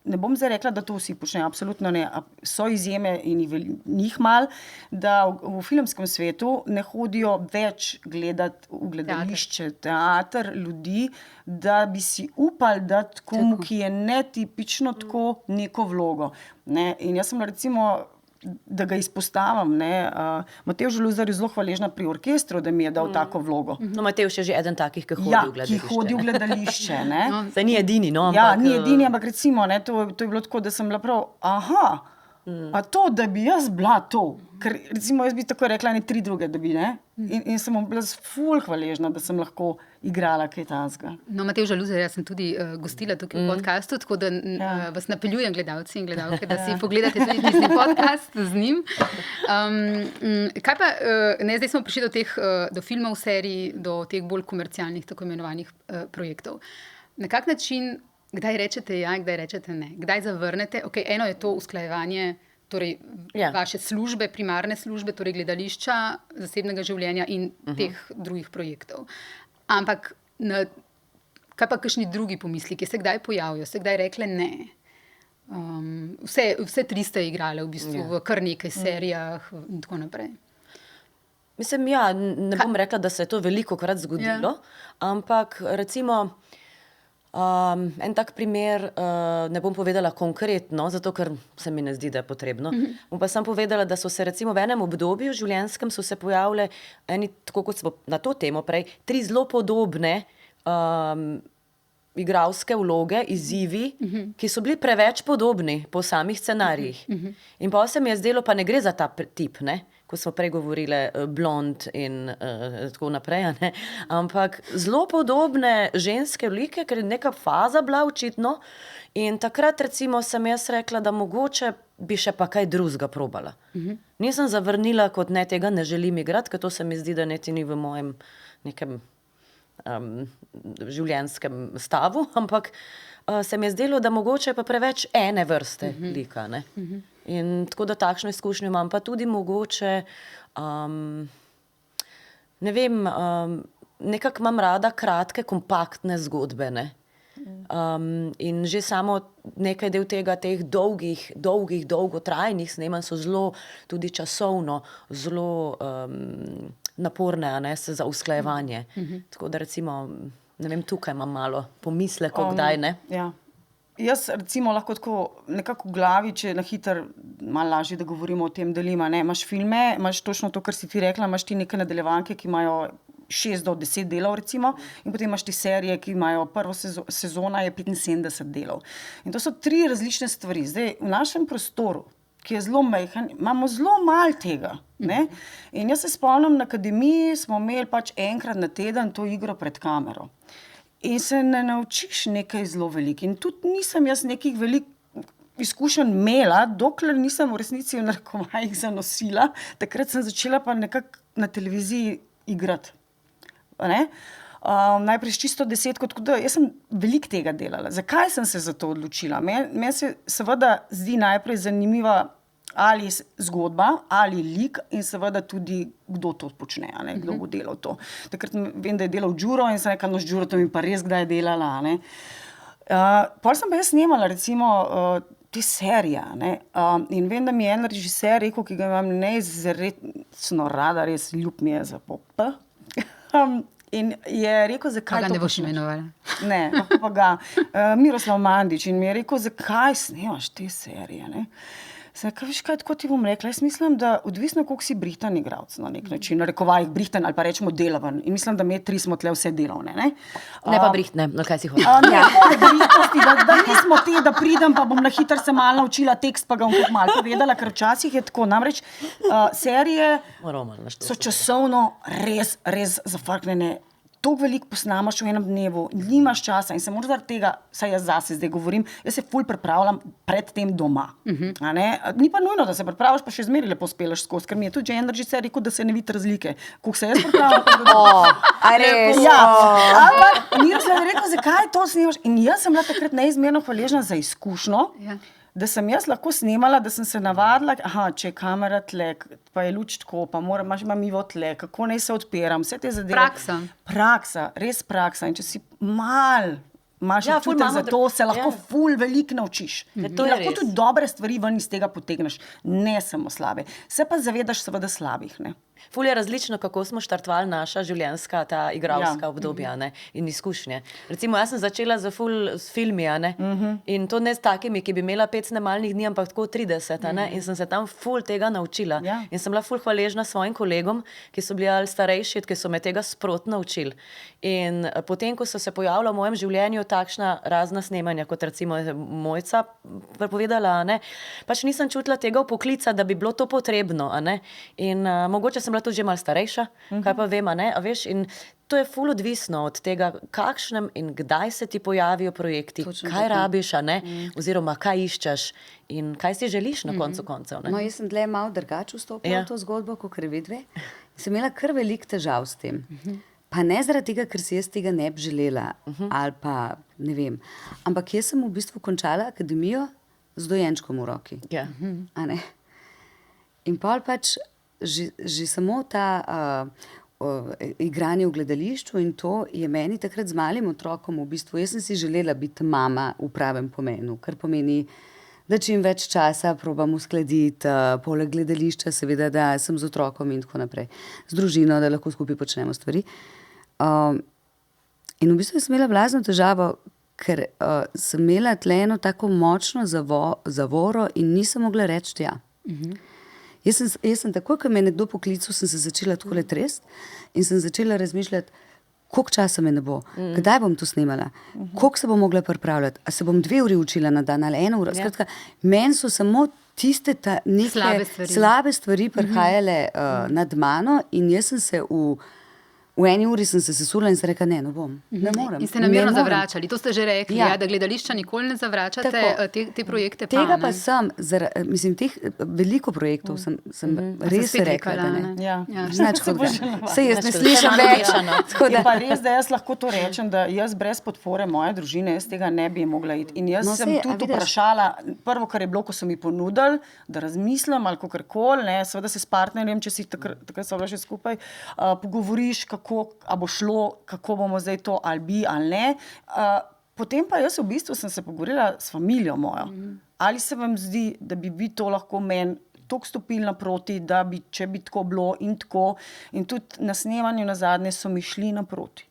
ne bom zdaj rekla, da to vsi počnejo, absolutno ne. So izjeme in njih malo, da v filmskem svetu ne hodijo več gledati v gledališče, teater ljudi, da bi si upali dati komu, ki je netipično tako neko vlogo. In jaz sem recimo, da ga izpostavim, Matevž Želuzar je zelo hvaležna pri orkestru, da mi je dal tako vlogo. No, Matevž je že eden takih, ki hodi v gledališče. Ki hodi v gledališče. Zdaj ni edini, no. Ni edini, ampak recimo, to je bilo tako, da sem bila prav, a to, da bi jaz bila to, ker recimo jaz bi tako rekla, 3 druge, da bi, in sem bila ful hvaležna, da sem lahko igrala kaj takega. No, Matevž Želuzar, jaz sem tudi gostila tukaj v podcastu, tako da vas napeljujem, gledalci in gledalke, da si pogledate tudi tisti podcast z njim. Kaj pa, zdaj smo prišli do filmov, serij, do teh bolj komercialnih, tako imenovanih projektov. Na kak način, kdaj rečete ja, kdaj rečete ne? Kdaj zavrnete? Eno je to usklajevanje torej vaše službe, primarne službe, torej gledališča, zasebnega življenja in teh drugih projektov. Ampak kaj pa kakšni drugi pomisliki? Se kdaj pojavijo? Se kdaj rekle ne? Vse 3 ste igrale v bistvu v kar nekaj serijah in tako naprej. Mislim, ne bom rekla, da se je to velikokrat zgodilo, ampak recimo en tak primer, ne bom povedala konkretno, zato ker se mi ne zdi, da je potrebno. Bom pa sam povedala, da so se recimo v enem obdobju življenjskem so se pojavile eni, tako kot smo na to temo prej, 3 zelo podobne igralske vloge, izzivi, ki so bili preveč podobni po samih scenarijih. In pa se mi je zdelo, pa ne gre za ta tip, ko smo prej govorili blond in tako naprej, ampak zelo podobne ženske vlike, ker je neka faza bila očitno in takrat recimo sem jaz rekla, da mogoče bi še pa kaj drugega probala. Nisem zavrnila kot ne, tega ne želim igrati, ker to se mi zdi, da niti ni v mojem nekem življenjskem stavu, ampak se mi je zdelo, da mogoče pa preveč ene vrste lika, In tako da takšno izkušnjo imam, pa tudi mogoče, ne vem, nekako imam rada kratke, kompaktne zgodbe, In že samo nekaj del tega, teh dolgotrajnih snemanj so zelo tudi časovno, zelo naporne, za usklajevanje. Tako da recimo, ne vem, tukaj imam malo pomislekov, kdaj, Jaz recimo lahko tako nekako v glavi, če na hitro, malo lažje, da govorimo o tem delima, imaš filme, imaš točno to, kar si ti rekla, imaš ti neke nadaljevanke, ki imajo 6 do 10 delov recimo, in potem imaš ti serije, ki imajo prvo sezona je 75 delov. In to so 3 različne stvari. Zdaj, v našem prostoru, ki je zelo majhen, imamo zelo malo tega. In jaz se spomnim, na akademiji smo imeli pač enkrat na teden to igro pred kamero. In se ne naučiš nekaj zelo veliko. In tudi nisem jaz nekih velikih izkušenj imela, dokler nisem v resnici v narekovajih zanosila. Takrat sem začela pa nekako na televiziji igrati. Najprej s čisto 10, jaz sem veliko tega delala. Zakaj sem se za to odločila? Meni se seveda zdi najprej zanimiva ali zgodba, ali lik in seveda tudi, kdo to počne, kdo bo delal to. Takrat vem, da je delal Đuro in sem rekla, no, Đuro to mi pa res kdaj delala. Potem sem pa jaz snemala recimo te serije. In vem, da mi je en režiser rekel, ki ga imam neizredno rada, res ljub mi je za pop. In je rekel, zakaj to počneš. Ga ne boš imenovala. Ne, pa ga. Miroslav Mandić in mi je rekel, zakaj snemaš te serije, Veš kaj, tako ti bom rekla, jaz mislim, da odvisno, koliko si brihtan igralec na nek način, na rekovajih brihtan ali pa rečemo delaven. In mislim, da mi tri smo tle vse delovne. Ne pa brihtne, no kaj si hoče. Da nismo te, da pridem, pa bom na hitro se malo naučila tekst, pa ga bom kot malo povedala, ker včasih je tako. Namreč serije so časovno res zafrknjene. Toliko veliko posnamaš v enem dnevu, nimaš časa in se moraš zaradi tega, saj jaz zase zdaj govorim, jaz se ful pripravljam pred tem doma. Ni pa nujno, da se pripraviš, pa še zmeri lepo speleš skozi, ker mi je tudi že en režiser rekel, da se ne vidi razlike. Koliko se jaz pripravljam? Res? Ampak ni rekel, zakaj to snimaš? In jaz sem bila takrat neizmerno hvaležna za izkušnjo, da sem jaz lahko snemala, da sem se navadila, če je kamera tle, pa je luč tako, pa imam Ivo tle, kako naj se odpiram, vse te zadeve. Praksa, res praksa. In če si imaš občutek za to, se lahko ful veliko naučiš. Lahko tudi dobre stvari ven iz tega potegneš, ne samo slabe. Se pa zavedaš seveda slabih, ne. Ful je različno, kako smo štartovali naša življenjska, ta igralska obdobja, ne, in izkušnje. Recimo, jaz sem začela s filmi, ne, in to ne s takimi, ki bi imela 5 snemalnih dni, ampak tako 30, ne, in sem se tam ful tega naučila. In sem bila ful hvaležna svojim kolegom, ki so bili ali starejši, ki so me tega sprotno naučili. In potem, ko so se pojavila v mojem življenju takšna razna snemanja, kot recimo Mojca povedala, ne, pač nisem čutila tega vpoklica, da bi bilo to potrebno, ne, in mogoče sem bila tudi že malo starejša, kaj pa vem, ne, a veš, in to je ful odvisno od tega, kakšnem in kdaj se ti pojavijo projekti, kaj rabiš, ne, oziroma kaj iščeš in kaj si želiš na koncu koncev, ne. No, jaz sem tle malo drugače vstopila v to zgodbo, kakor vidve. Sem imela kar veliko težav s tem. Pa ne zaradi tega, ker si jaz tega ne bi želela, ali pa ne vem. Ampak jaz sem v bistvu končala akademijo z dojenčkom v roki. A ne? In pol pač že samo ta igranje v gledališču in to je meni takrat z malim otrokom v bistvu, jaz sem si želela biti mama v pravem pomenu, kar pomeni, da čim več časa probam uskladiti, poleg gledališča seveda, da sem z otrokom in tako naprej, z družino, da lahko skupaj počnemo stvari. In v bistvu sem imela blazno težavo, ker sem imela tle eno tako močno zavoro in nisem mogla reči ja. Jaz sem takoj, ko me je nekdo poklical, sem se začela takole trest in sem začela razmišljati, koliko časa me ne bo, kdaj bom to snemala, koliko se bom mogla pripravljati, a se bom 2 uri učila na dan ali 1 uro. Skratka, meni so samo tiste neke slabe stvari prihajale nad mano in jaz sem se v 1 uri sem se sesula in sem rekla, ne bom, ne morem. In ste namerno zavračali, to ste že rekli, da gledališča nikoli ne zavračate, te projekte pa. Tega pa sem, mislim, teh veliko projektov sem res rekla, da ne. Znač, saj jaz ne slišam več. Je pa res, da jaz lahko to rečem, da jaz brez podpore moje družine, jaz tega ne bi mogla iti. In jaz sem tudi vprašala, prvo, kar je bilo, ko so mi ponudili, da razmislim ali kakorkoli, ne, seveda se s partnerjem, če si takrat so bila še skupaj, pogovoriš, a bo šlo, kako bomo zdaj to ali bi ali ne. Potem pa jaz v bistvu sem se pogovorila s familijo mojo. Ali se vam zdi, da bi vi to lahko meni toliko stopili naproti, da bi, če bi tako bilo in tako. In tudi na snemanju nazadnje so mi šli naproti.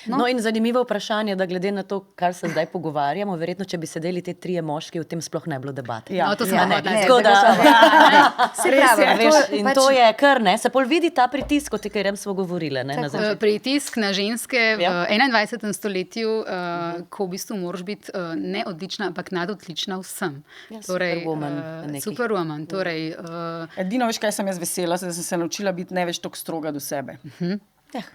No in zanimivo vprašanje, da glede na to, kar se zdaj pogovarjamo, verjetno, če bi sedeli te 3 moški, v tem sploh ne bilo debate. No, to smo in to je kar, ne, se pol vidi ta pritisk, o katerem smo govorili, ne, na začetku. Pritisk na ženske v 21. stoletju, ko v bistvu moraš biti ne odlična, ampak nadodlična vsem. Superwoman, torej. Edino, veš, kaj sem jaz vesela, da sem se naučila biti ne več toliko stroga do sebe.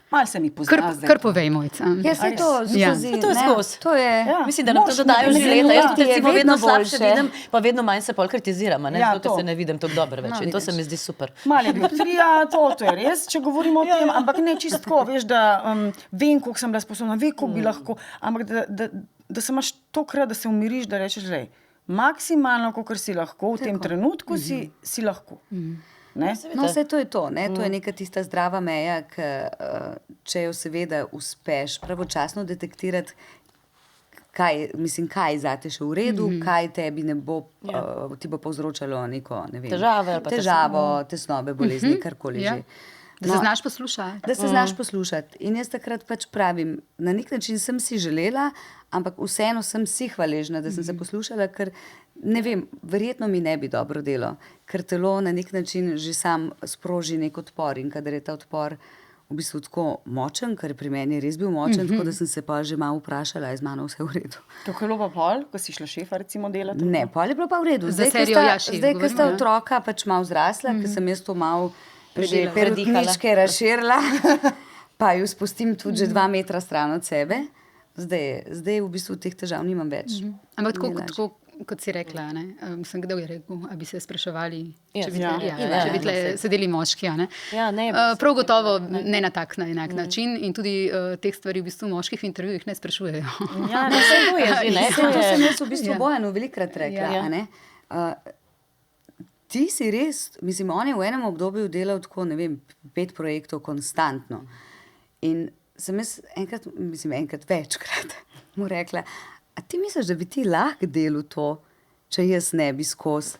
Malo se mi pozna zdaj. Kar povej, Mojca. Se to skozi. To je skozi. To je. Mislim, da nam to dodajo že leta. Jaz tudi recimo vedno slabše vidim, pa vedno manj se pol kritiziram, ne? Zato, ker se ne vidim tako dobro več. In to se mi zdi super. Malo je dioptrija, to je res, če govorimo o tem, ampak ne čisto tako, veš, da vem, koliko sem bila sposobna, vem, koliko bi lahko, ampak da se imaš tokrat, da se umiriš, da rečeš, glej, maksimalno, kolikor si lahko, v tem trenutku si lahko. No, vse to je to, ne? To je neka tista zdrava meja, če jo seveda uspeš pravočasno detektirati, kaj zate še v redu, kaj tebi ne bo, ti bo povzročalo neko, ne vem, težavo, tesnobe, bolezni, karkoli že. Da se znaš poslušati. Da se znaš poslušati. In jaz takrat pač pravim, na nek način sem si želela, ampak vseeno sem si hvaležna, da sem se poslušala, ker ne vem, verjetno mi ne bi dobro delo, ker telo na nek način že sam sproži nek odpor in kadar je ta odpor v bistvu tako močen, ker pri meni je res bil močen, tako da sem se pa že malo vprašala, je z mano vse v redu. Kako je bilo pa pol, ko si šla šefa recimo delati? Ne, pol je bilo pa v redu. Za Zdaj, serijo Šef ko sta govorimo, ja. otroka pač malo zrasla, ker sem jaz to malo že Predihala. perutničke razširila, pa ju spustim tudi že 2 metra stran od sebe. Zdaj v bistvu teh težav nimam več. Ampak Mi je lažje. tako, kot si rekla, ne? Sem kdo je rekel, a bi se spraševali, če bi Ja. tle, Ja, če bi tle ja, sedeli moški. A ne? Ja, ne, Prav gotovo ne na tak, na enak način in tudi teh stvari v bistvu moških v intervjujih ne sprašujejo. Ja, ne, saj to je že, ne, To sem je. jaz v bistvu Bojanu velikokrat rekla. Ja. A ne? Ti si res, mislim, on je v enem obdobju delal tako, ne vem, 5 projektov konstantno. In sem jaz enkrat večkrat mu rekla, a ti misliš, da bi ti lahko delal to, če jaz ne bi skozi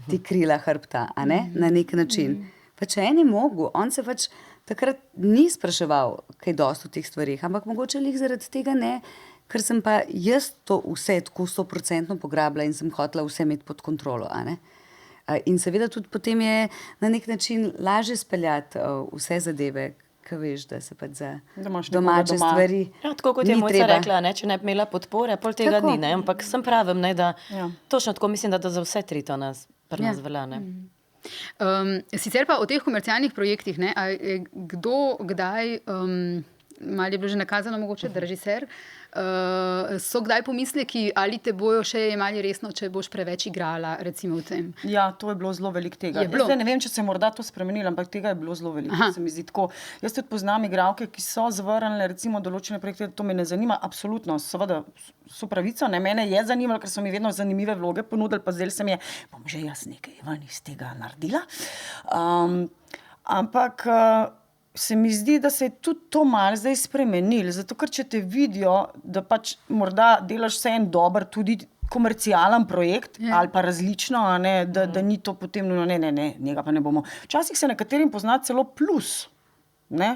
ti krila hrbta, a ne, na nek način. Pa če en je mogel, on se pač takrat ni spraševal kaj dosti o teh stvarih, ampak mogoče lih zaradi tega ne, ker sem pa jaz to vse tako 100% pograbila in sem hotela vse imeti pod kontrolo, a ne. In seveda tudi potem je na nek način lažje speljati vse zadeve, ko veš, da se pač za Da imaš nekoga domače doma. stvari Ja, tako kot je ni Mojca treba. rekla, ne, če ne bi imela podpore, pol tega Tako. ni, ne, ampak sem pravim, ne, da Ja. točno tako mislim, da za vse tri to pri nas Ja. velja, ne. Sicer pa o teh komercialnih projektih, ne, a je kdo kdaj, malo je bilo že nakazano mogoče, da režiser, so kdaj pomisleki, ali te bojo še jemali resno, če boš preveč igrala, recimo v tem. Ja, to je bilo zelo veliko tega. Je bilo? Jaz zdaj ne vem, če se je morda to spremenilo, ampak tega je bilo zelo veliko. Aha. Se mi zdi tako. Jaz tudi poznam igralke, ki so zavrnile recimo določene projekte, to me ne zanima, absolutno, seveda so pravico, ne, mene je zanimalo, ker so mi vedno zanimive vloge ponudili, pa zdaj se mi je, bom že jaz nekaj ven iz tega naredila. Ampak se mi zdi, da se je tudi to malo zdaj spremenilo, zato ker če te vidijo, da pač morda delaš vse en dober, tudi komercialen projekt ali pa različno, a ne, da ni to potem, no, ne, njega pa ne bomo. Včasih se nekaterim pozna celo plus, ne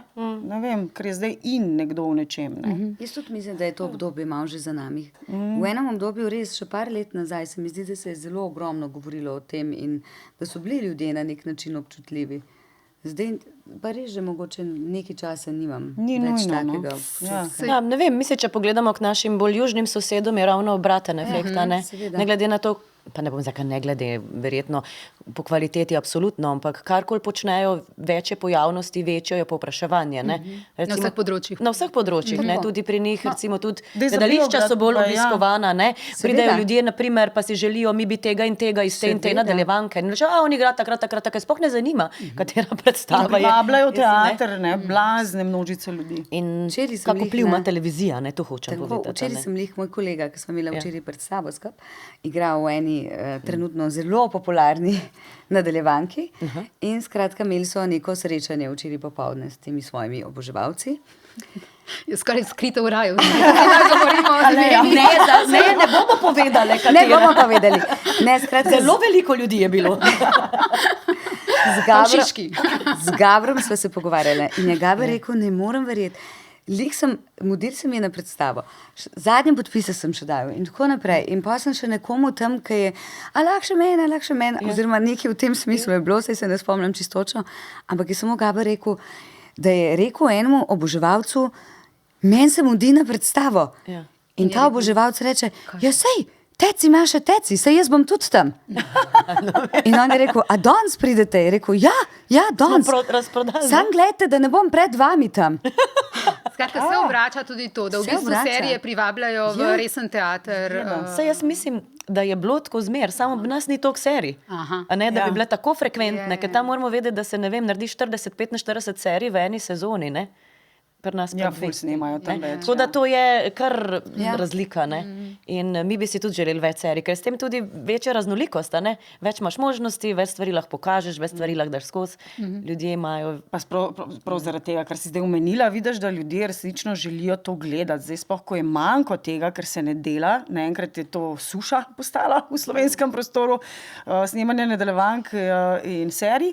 vem, ker je zdaj in nekdo v nečem, ne. Jaz tudi mislim, da je to obdobje malo že za nami. V enem obdobju res še par let nazaj se mi zdi, da se je zelo ogromno govorilo o tem in da so bili ljudje na nek način občutljivi. Zdaj pa res že mogoče nekaj časa nimam Ni več nujno, no. takega občutka. Ja, ne vem, mislim, če pogledamo k našim bolj južnim sosedom, je ravno obraten efekt, a ne? seveda. Ne glede na to, pa ne bom zakaj ne glede, verjetno po kvaliteti absolutno, ampak karkoli počnejo, več je pojavnosti, večje je povpraševanje, ne? Na vseh področjih. Na vseh področjih, ne, tudi pri njih, recimo tudi Daj za gledališča so bolj Beograd, pa ja. obiskovana, ne, pridejo Seveda. ljudje, na primer, pa si želijo, mi bi tega in tega iz te in te Seveda. nadaljevanke. In reče, on igra takrat, sploh ne zanima, katera predstava je. Privabljajo Jaz si ne. teater, ne, blazne množice ljudi. In Včeraj sem kako glih vpliv ima na- televizija, ne, to hočem Tako, povedati. a včeraj ne. sem lih moj kolega, ki smo imeli Ja. včeraj predstavo skup, igral v eni trenutno zelo popularni nadaljevanki. In skratka, imeli so neko srečanje včeraj popoldne s temi svojimi oboževalci. Je skoraj skrito v raju. Ne govorimo o imenu. Ne bomo povedali, Ne katera. bomo pa vedeli. Ne, skratka, Zelo veliko ljudi je bilo. Šiški. Z Gabrom sva se pogovarjala in je Gaber rekel, ne morem verjeti. Mudir se mi je na predstavo. Zadnje podpise sem še dal in tako naprej. In pa sem še nekomu tam, ki je, a lahko še meni, oziroma nekaj v tem smislu je bilo, saj se ne spomnim čistočno, ampak je samo Gaber rekel, da je rekel enemu oboževalcu, meni se mudi na predstavo. Ja. In ta oboževalc reče, ja sej, teci, Maša, teci, sej jaz bom tudi tam. In on je rekel, a danes pridete? Je rekel, ja, danes. razprodali, ne? Sam gledajte, da ne bom pred vami tam. Skratka, se obrača tudi to, da v Se bistvu obrača. serije privabljajo v Ja. resen teater. Saj jaz mislim, da je bilo tako zmer, samo v nas ni toliko serij. Aha. A ne, da bi Ja. bile tako frekventne, Ja, ker tam moramo vedeti, da se, ne vem, naredi 40-45 serij v eni sezoni, ne? Pri nas Ja, pa ful dve. snemajo tam Ne? več, Tako da to je kar Ja. razlika, ne? In mi bi si tudi želeli več serij, ker s tem tudi večja raznolikost, a ne? Več imaš možnosti, več stvari lahko pokažeš, več stvari lahko daš skozi. Ljudje imajo. Pa prav zaradi tega, kar si zdaj omenila, vidiš, da ljudje resnično želijo to gledati. Zdaj sploh, ko je manjko tega, ker se ne dela, naenkrat je to suša postala v slovenskem prostoru, snemanje nadaljevank in serij.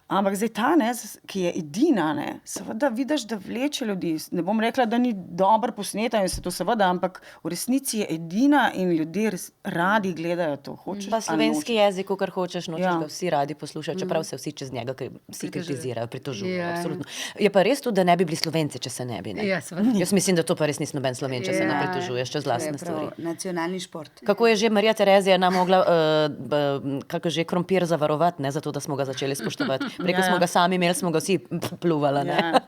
Ampak zdaj ta, ne, ki je edina, ne, seveda vidiš, da vleče ljudi. Ne bom rekla, da ni dobro posneta in se to seveda, ampak v resnici je edina in ljudje radi gledajo to. Hočeš, Pa slovenski jezik, kar hočeš, nočeš, Ja. ga vsi radi poslušajo, čeprav se vsi čez njega vsi kritizirajo, pritožujejo. Ja. Absolutno. Je pa res tudi, da ne bi bili Slovenci, če se ne bi. Ne? Ja, seveda. Jaz mislim, da to pa res ni noben Sloven, če se ne Ja. pritožuješ čez To je lastne prav stvari. nacionalni šport. Kako je že Marija Terezija nam mogla, kako že krompir zavarovati, ne, zato da smo ga začeli spoštovati. Preko smo ga sami imeli, smo ga vsi pluvali. Ne? Ja.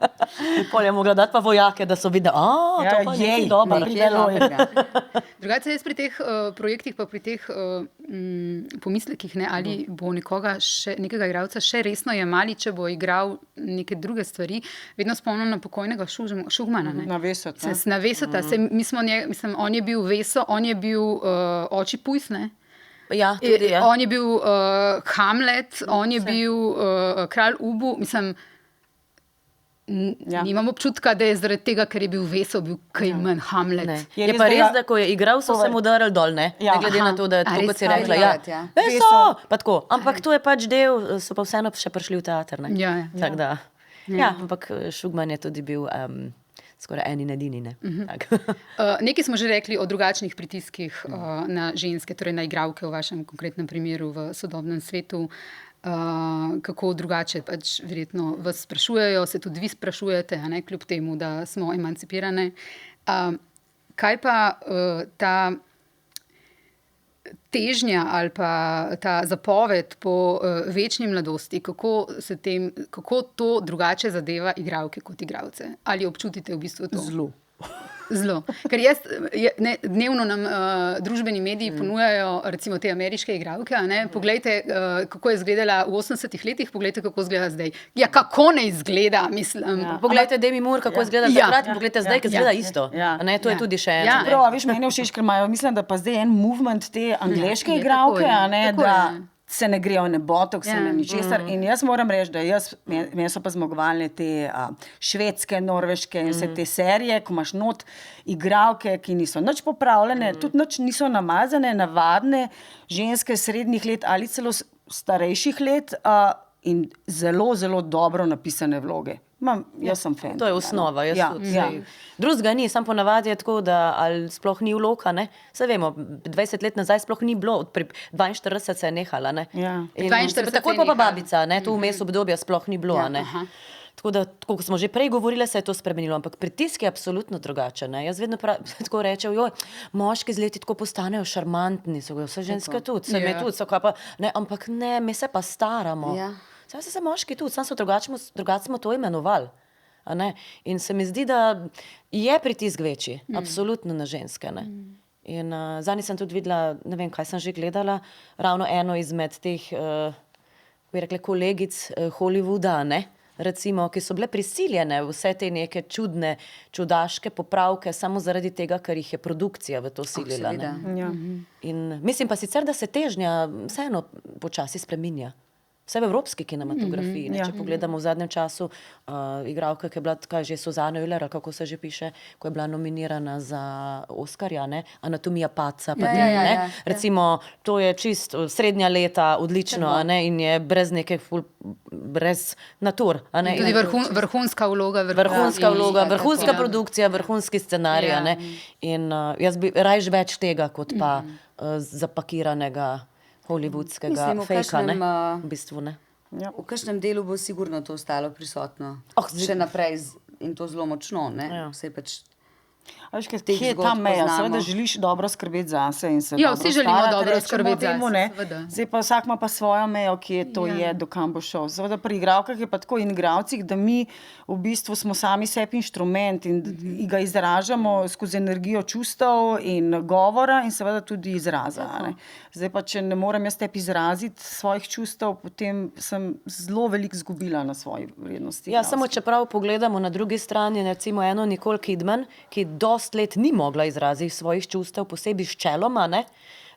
Pol je mogla dati pa vojake, da so videli, Ja, to pa je jej, dobro. Nekaj dobrega. Drugače jaz pri teh projektih, pa pri teh pomislekih, ne, ali bo nekega igralca še resno jemali, če bo igral neke druge stvari, vedno spomnim na pokojnega Šugmana. Ne. Na Vesot, ne. Na Vesota. Mislim, on je bil Veso, on je bil oči Pujs, ne. Ja, tudi, ja. On je bil Hamlet, on je bil kralj Ubu, mislim, Ja. nimam občutka, da je zaradi tega, ker je bil Veso, bil kaj manj Hamlet. Ne. Je Je res, pa da res, ga- da ko je igral, so se mu darili dol, ne? Ja. Ne glede na to, da je Aha. tako, A kot res, si kaj rekla. je Ja. to, ja. Veso! Pa tako. Ampak to je pač del, so pa vseeno še prišli v teater, ne? Ja, ja. Tako da. Ja, ampak Šugman je tudi bil skoraj eni in edini, ne? Tak. Nekaj smo že rekli o drugačnih pritiskih na ženske, torej na igralke v vašem konkretnem primeru v sodobnem svetu. Kako drugače pač verjetno vas sprašujejo, se tudi vi sprašujete, a ne, kljub temu, da smo emancipirane. Kaj pa ta težnja ali pa ta zapoved po večni mladosti, kako to drugače zadeva igralke kot igralce? Ali občutite v bistvu to? Zelo. Zelo. Ker dnevno nam družbeni mediji ponujajo, recimo te ameriške igralke, a ne, poglejte, kako je izgledala v 80-ih letih, poglejte, kako izgleda zdaj. Ja, kako ne izgleda, mislim. Ja. Poglejte Demi Moore, kako izgleda Ja. takrat, in poglejte zdaj, ki izgleda isto. Ja. A ne, to je tudi še eno. Ja. ne. Prav, a veš, meni je všeč, ker imajo, mislim, da pa zdaj en movement te angleške je, igralke, tako je, a ne, tako da je. se ne grejo ne botoks, Ja. ne ničesar. In jaz moram reči, da meni so pa zmagovalne te švedske, norveške in vse te serije, ko imaš not igralke, ki niso nič popravljene, tudi nič niso namazane, navadne ženske srednjih let ali celo starejših let in zelo, zelo dobro napisane vloge. Jaz sem fan. To je osnova. Jaz Ja, tudi, ja. saj drugega ni, samo ponavadi je tako, da ali sploh ni vloka. Saj vemo, 20 let nazaj sploh ni bilo, pri 42 se je nehala. Ne? Ja. In 42 takoj se je pa nehala. babica, ne? To vmes obdobja sploh ni bilo. Ja, a ne. aha. Tako da, kot smo že prej govorili, se je to spremenilo, ampak pritisk je absolutno drugačen. Ne? Jaz vedno tako rečem, joj, moški z leti tako postanejo šarmantni, so vse ženske tudi, se me Ja. tudi, so kaj pa, ne, ampak ne, mi se pa staramo. Ja. Saj se moški tudi, samo so drugače smo to imenovali. A ne? In se mi zdi, da je pritisk večji, absolutno na ženske. Ne? In zadnji sem tudi videla, ne vem, kaj sem že gledala, ravno eno izmed teh, bi rekla, kolegic Hollywooda, ne? Recimo, ki so bile prisiljene v vse te neke čudne, čudaške popravke, samo zaradi tega, ker jih je produkcija v to silila. seveda. Ne? Ja. In mislim pa sicer, da se težnja vseeno počasi spreminja. Vse v evropski kinematografiji. ja. Če pogledamo v zadnjem času, igralka, ki je bila, kaj že Suzana Euler, ali kako se že piše, ko je bila nominirana za Oskarja, ne? Anatomija paca. Pa ne? Recimo, to je čist srednja leta, odlično, a ne? In je brez nekih, brez natur. A ne? Tudi In- vrhunska vloga. Vrhunska vloga, Ja, vrhunska tako. produkcija, vrhunski scenarij. Ja. Ja. In jaz bi rajš več tega, kot pa zapakiranega hollywoodskega Mislim, v fejka. kakšnem, V bistvu ne. V kakšnem delu bo sigurno to ostalo prisotno. Zdaj- Še naprej in to zelo močno. Ja. Vse pač A veš, Teh kje je ta zgodb meja? poznamo. Seveda želiš dobro skrbeti zase in se Ja, dobro vsi želimo starati, dobro rečemo skrbeti temu, zase, ne. seveda. Zdaj pa vsak ima pa svojo mejo, kje to je, do kam bo šel. Seveda pri igralkah je pa tako in igralcih, da mi v bistvu smo sami sebi inštrument in ga izražamo skozi energijo čustev in govora in seveda tudi izraza. A ne. Zdaj pa, če ne morem jaz tebi izraziti svojih čustev, potem sem zelo veliko izgubila na svoji vrednosti. Ja, samo čeprav pogledamo na drugi strani, recimo eno Nicole Kidman, ki dost let ni mogla izraziti svojih čustev, posebej s čeloma, ne?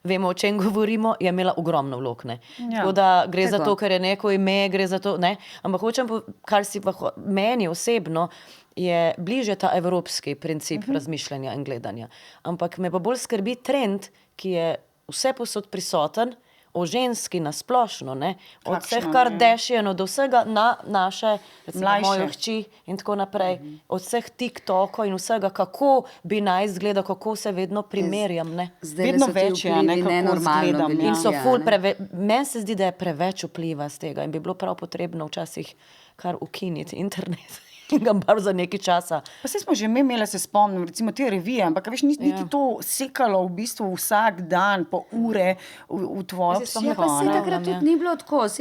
Vemo, o čem govorimo, je imela ogromno vlog. Ja. Tako da gre za to, ker je neko ime, gre za to, ne? Ampak hočem, kar si pa meni osebno, je bliže ta evropski princip razmišljanja in gledanja. Ampak me pa bolj skrbi trend, ki je vse posod prisoten, o ženski nasplošno, ne? Od Kakšno, vseh Kardashianov do vsega na naše, recimo Mlajše. mojo hči in tako naprej, od vseh TikTokov in vsega, kako bi naj izgledal, kako se vedno primerjam, ne? Zdajle Vedno so ti več je, ne, vplivi kako nenormalno izgledam, veliki, In so ful ne. meni se zdi, da je preveč vpliva z tega in bi bilo prav potrebno včasih kar ukiniti internet in ga bar za nekaj časa. Pa saj smo že imeli, se spomnim, recimo te revije, ampak a veš, niti to sekalo v bistvu vsak dan po ure v tvojo Jaz se sploh Ja, ne pa se spomnim, takrat ja. tudi ni bilo tako. Jaz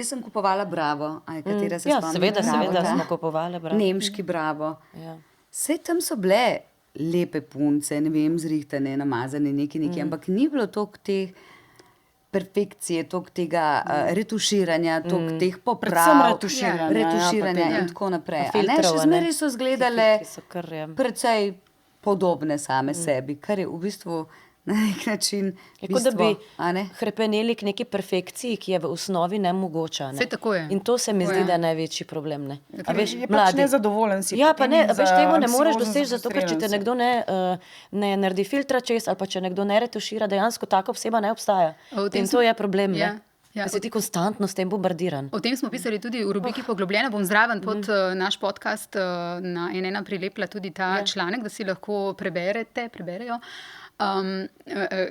sem kupovala Bravo, katera se Ja, spomnim. seveda Bravo, smo kupovali, Bravo. Nemški Bravo. Ja. Saj tam so bile lepe punce, ne vem, zrihtane, namazane, neki, ampak ni bilo toliko te perfekcije, toliko tega retuširanja, toliko teh poprav. Predvsem retuširanja, ja, retuširanja pa tega. in tako naprej. Pa A ne, filtrov, še a ne. zmeraj so izgledale Filtri so kar, ja. precej podobne same sebi, kar je v bistvu na nek način Je kot da bi bistvo, a ne? hrepeneli k neki perfekciji, ki je v osnovi nemogoča. Ne? Saj tako je. In to se mi Tako zdi, je. da je največji problem. Ne? A veš, je pač mladi. nezadovoljen si Ja, pa potem ne, in veš, tega ne moreš anksiozno doseči, zato ker če te zafrustriran si. nekdo ne naredi filtra čez ali pa če nekdo ne retušira, dejansko taka oseba ne obstaja. A v tem In to sem- je problem. Ja, Ne? ja. Da si ti konstantno s tem bombardiran. O tem smo pisali tudi v rubriki Poglobljena. Bom zraven pod naš podcast na NN prilepila tudi ta članek, da si lahko preberejo.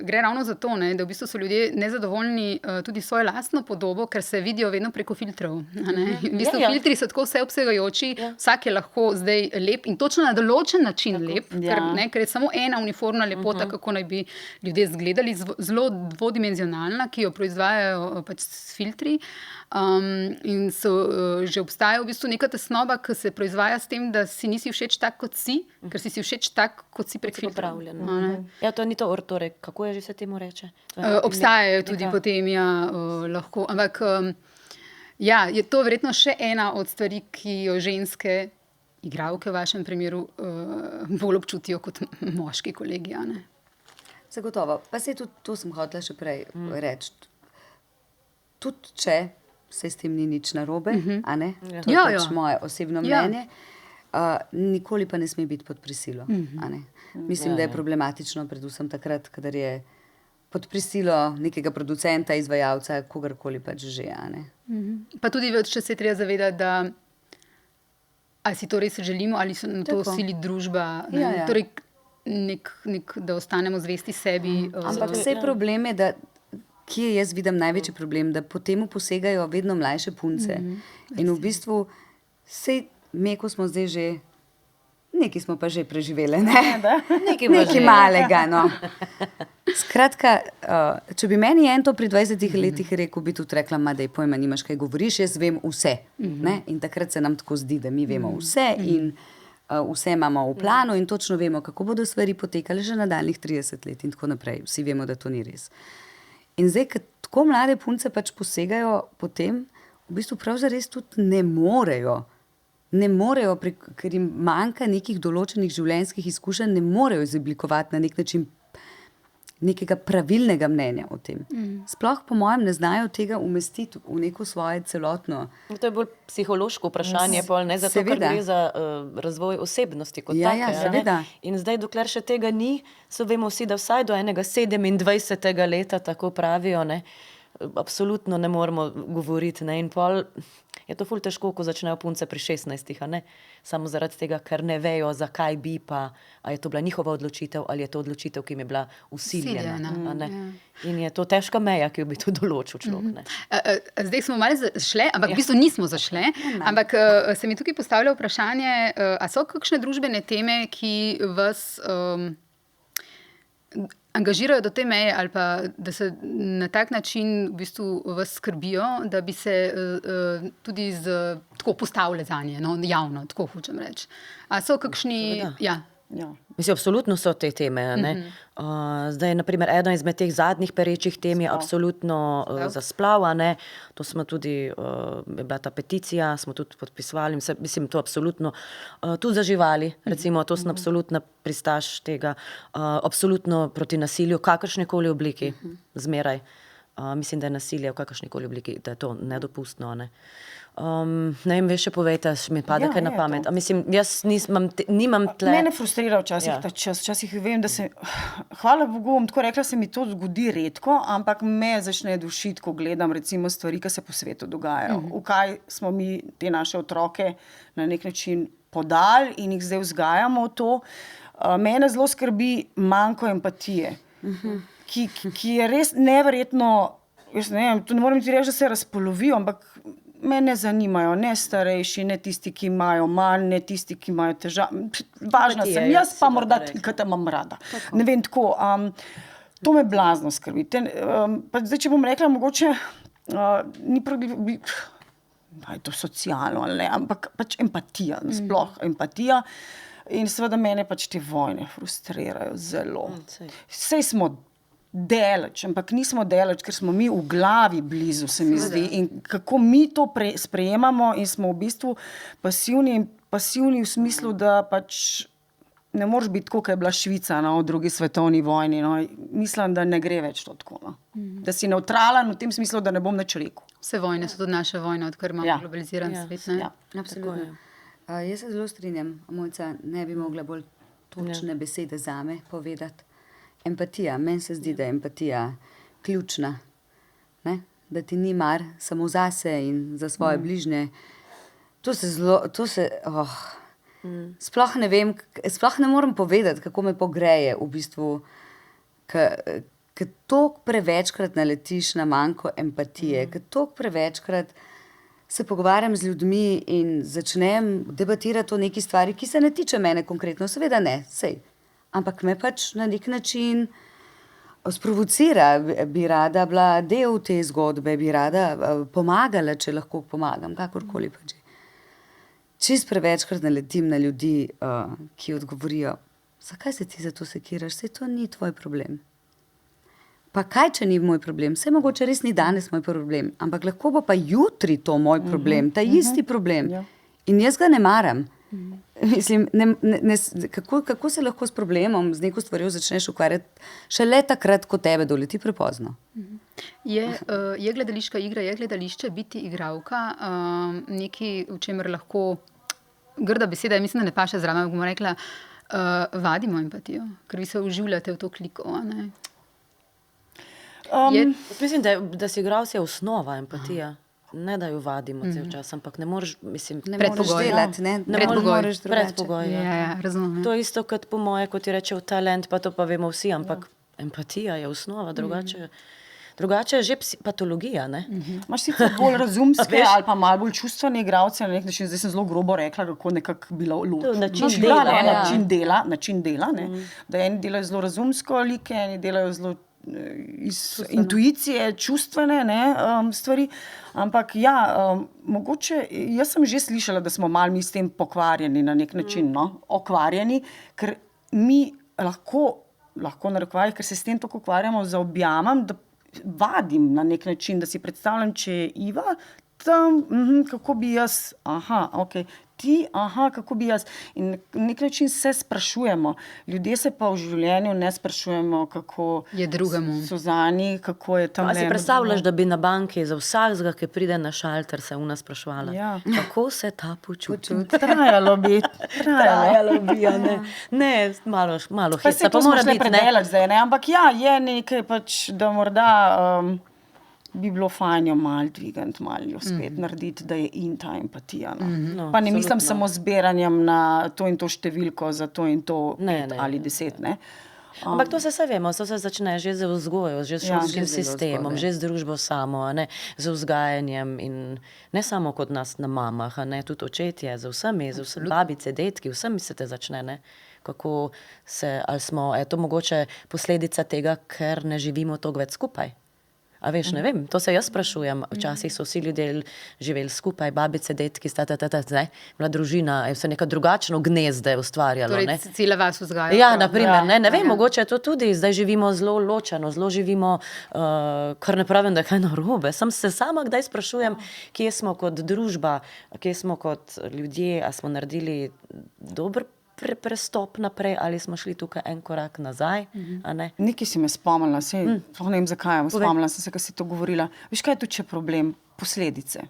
Gre ravno za to, ne, da v bistvu so ljudje nezadovoljni tudi s svojo lastno podobo, ker se vidijo vedno preko filtrov. a ne. V bistvu Ja, ja. filtri so tako vseobsegajoči, vsak je lahko zdaj lep in točno na določen način lep, Ja. ker je samo ena uniformna lepota, kako naj bi ljudje izgledali, zelo dvodimenzionalna, ki jo proizvajajo pač s filtri. In že obstaja v bistvu neka tesnoba, ki se proizvaja s tem, da si nisi všeč tak, kot si, ker si všeč tak, kot si prek filtra. Popravljen. Ja, to ni to, torej, kako je že se temu reče? To je Obstajajo tudi neka- potem, ja, lahko. Ampak ja, je to verjetno še ena od stvari, ki jo ženske, igralke v vašem primeru, bolj občutijo kot moški kolegi. a ne. Zagotovo. Pa se tudi to sem hotela še prej reči. Tudi če se s tem ni nič narobe, a ne? To je Ja, pač ja. moje osebno Ja. mnenje. Nikoli pa ne sme biti pod prisilo. A ne? Mislim, da je problematično predvsem takrat, kadar je pod prisilo nekega producenta, izvajalca, kogarkoli pač že. A ne? Pa tudi več, če se je treba zavedati, da ali si to res želimo, ali se na to Tako. sili družba. Ne? Ja, ja. Torej, da ostanemo zvesti sebi. Ampak vse problem je, da kje jaz vidim največji problem, da potem posegajo vedno mlajše punce. In v bistvu vse mi, ko smo zdaj že, nekaj smo pa že preživeli, ne? Nekaj pa Nekaj že. malega, no. Skratka, če bi meni en to pri 20 letih rekel, bi tudi rekla, ma, daj pojma, nimaš kaj govoriš, jaz vem vse. Ne? In takrat se nam tako zdi, da mi vemo vse in vse imamo v planu in točno vemo, kako bodo stvari potekale že nadaljnjih 30 let in tako naprej. Vsi vemo, da to ni res. In zdaj, ko tako mlade punce pač posegajo potem, v bistvu pravzaprav tudi ne morejo. Ne morejo, ker jim manjka nekih določenih življenjskih izkušenj, ne morejo izoblikovati na nek način nekega pravilnega mnenja o tem. Sploh, po mojem, ne znajo tega umestiti v neko svoje celotno. To je bolj psihološko vprašanje, pol, ne zato, ker Seveda. gre za razvoj osebnosti kot Ja, take. ja, a ne. seveda. In zdaj, dokler še tega ni, vemo vsi, da vsaj do enega 27. leta, tako pravijo, ne, absolutno ne moremo govoriti. Ne, in pol je to ful težko, ko začnejo punce pri 16, a ne. Samo zaradi tega, ker ne vejo, zakaj bi pa, a je to bila njihova odločitev ali je to odločitev, ki jim je bila usiljena. Vsiljena, A ne. In je to težka meja, ki jo bi tu določil človek. Ne. Zdaj smo malo zašle, ampak v bistvu nismo zašle. Ampak se mi tukaj postavlja vprašanje, a so kakšne družbene teme, ki vas angažirajo do te meje ali pa da se na tak način v bistvu vas skrbijo, da bi se tudi tako postavili za nje, no, javno, tako hočem reči. A so kakšni... Ja. Ja. Mislim, absolutno so te teme. a Ne? Zdaj, naprimer, ena izmed teh zadnjih perečih tem je absolutno za splav. a Ne? To smo tudi, je bila ta peticija, smo tudi podpisovali. Mislim, to absolutno. Tudi za živali, recimo, to sem absolutna pristaš tega. Absolutno proti nasilju, kakršnekoli obliki, zmeraj. Mislim, da je nasilje v kakršnikoli obliki, da je to nedopustno. a Ne? Ne vem, veš, še povejte, mi pade kaj na pamet. Mislim, jaz nimam tle... Mene frustrira včasih ta čas. Včasih vem, da se... Hvala Bogu, bom tako rekla, se mi to zgodi redko, ampak me začne dušiti, ko gledam recimo stvari, ki se po svetu dogajajo. V kaj smo mi te naše otroke na nek način podali in jih zdaj vzgajamo v to. Mene zelo skrbi manko empatije, ki je res neverjetno, jaz ne vem, to ne moram ti reči, da se razpolovijo, ampak me ne zanimajo, ne starejši, ne tisti, ki imajo manj, ne tisti, ki imajo težave. Važna sem jaz, pa morda ti, ki te imam rada. Ne vem, tako. To me blazno skrbi. Pa zdaj, če bom rekla, mogoče ni je to socialno ali ne, ampak pač empatija, sploh empatija. In seveda mene pač te vojne frustrirajo zelo. Sej smo deleč, ampak nismo deleč, ker smo mi v glavi blizu, se mi zdi. In kako mi to sprejemamo in smo v bistvu pasivni v smislu, da pač ne moreš biti tako, kot je bila Švica v drugi svetovni vojni. No. Mislim, da ne gre več to tako. No. Da si nevtralen v tem smislu, da ne bom nič rekel. Vse vojne so tudi naše vojne, odkar imamo globaliziran svet. Ne? Ja, absolutno. Jaz se zelo strinjam, Mojca, ne bi mogla bolj točne besede zame povedati. Empatija, meni se zdi, da je empatija ključna. Ne? Da ti ni mar samo zase in za svoje bližnje. Sploh ne vem, sploh ne morem povedati, kako me pogreje v bistvu, ker toliko prevečkrat naletiš na manko empatije, ker toliko prevečkrat se pogovarjam z ljudmi in začnem debatirati o neki stvari, ki se ne tiče mene konkretno, seveda ne, sej. Ampak me pač na nek način sprovocira, bi rada bila del te zgodbe, bi rada pomagala, če lahko pomagam, kakorkoli pač. Čist prevečkrat naletim na ljudi, ki odgovorijo, zakaj se ti za to sekiraš, saj to ni tvoj problem. Pa kaj, če ni moj problem? Saj mogoče res ni danes moj problem, ampak lahko bo pa jutri to moj problem, ta isti problem. In jaz ga ne maram. Mislim, kako se lahko s problemom, z neko stvarjo začneš ukvarjati šele takrat, ko tebe doleti prepozno? Je gledališka igra, je gledališče biti igralka, nekaj, v čemer lahko, grda beseda, mislim, da ne paše zraven, bomo rekla, vadimo empatijo, ker vi se uživljate v to kliko, ne? Mislim, da si igralec je osnova empatija. Ne, da jo vadimo cel čas, ampak ne moreš, mislim... Ne moreš delati, ne? Predpogoj. Ja, razumem. To je isto, kot po moje, kot ti rečejo talent, pa to pa vemo vsi, ampak empatija je osnova, drugače je že patologija, ne? Imaš sicer bolj razumske ali pa malo bolj čustvene igralce, na nek način, zdaj sem zelo grobo rekla, kako nekako bilo način dela, ne? Da eni delajo zelo razumsko like, eni delajo zelo iz intuicije, čustvene stvari, ampak mogoče, jaz sem že slišala, da smo malo mi s tem pokvarjeni na nek način, okvarjeni, ker mi lahko narekovajih, ker se s tem tako ukvarjamo, zaobjamem, da vadim na nek način, da si predstavljam, če je Iva tam, kako bi jaz, ti, kako bi jaz. In na nek način se sprašujemo. Ljudje se pa v življenju ne sprašujemo, kako je drugemu. Suzani, kako je tam. A si predstavljaš, da bi na banki za vsakega, ki pride na šalter, se ona spraševala, kako se ta počuti? Trajalo bi, ne. Ne, malo heca, pa mora biti, ne. Ampak je nekaj pač, da morda... bi bilo fajn jo malo dvigant, malo jo spet narediti, da je in ta empatija. Pa ne mislim samo zbiranjem na to in to številko za to in to 5 ali 10, ne. Ampak to se vemo, to se začne že z vzgojo, že s šolskim sistemom, že z družbo samo, z vzgajanjem in ne samo kot nas na mamah, tudi očetje, z vsemi, babice, detki, vsemi se te začne, ne. Kako se, ali smo, je to mogoče posledica tega, ker ne živimo toliko več skupaj. A veš, ne vem, to se jaz sprašujem. Včasih so vsi ljudje živeli skupaj, babice, detki, zdaj, bila družina, je vse neka drugačno gnezde ustvarjalo. Torej, cela vas vzgaja. Ja, naprimer, ne vem, mogoče je to tudi, zdaj živimo zelo ločeno, zelo živimo, kar ne pravim, da je kaj narobe. Sam se sama kdaj sprašujem, kje smo kot družba, kje smo kot ljudje, a smo naredili dober prestop naprej, ali smo šli tukaj en korak nazaj, a ne? Nekaj si me spomnila, ne vem zakaj, spomnila sem se, ko si to govorila. Veš, kaj je tu če problem? Posledice.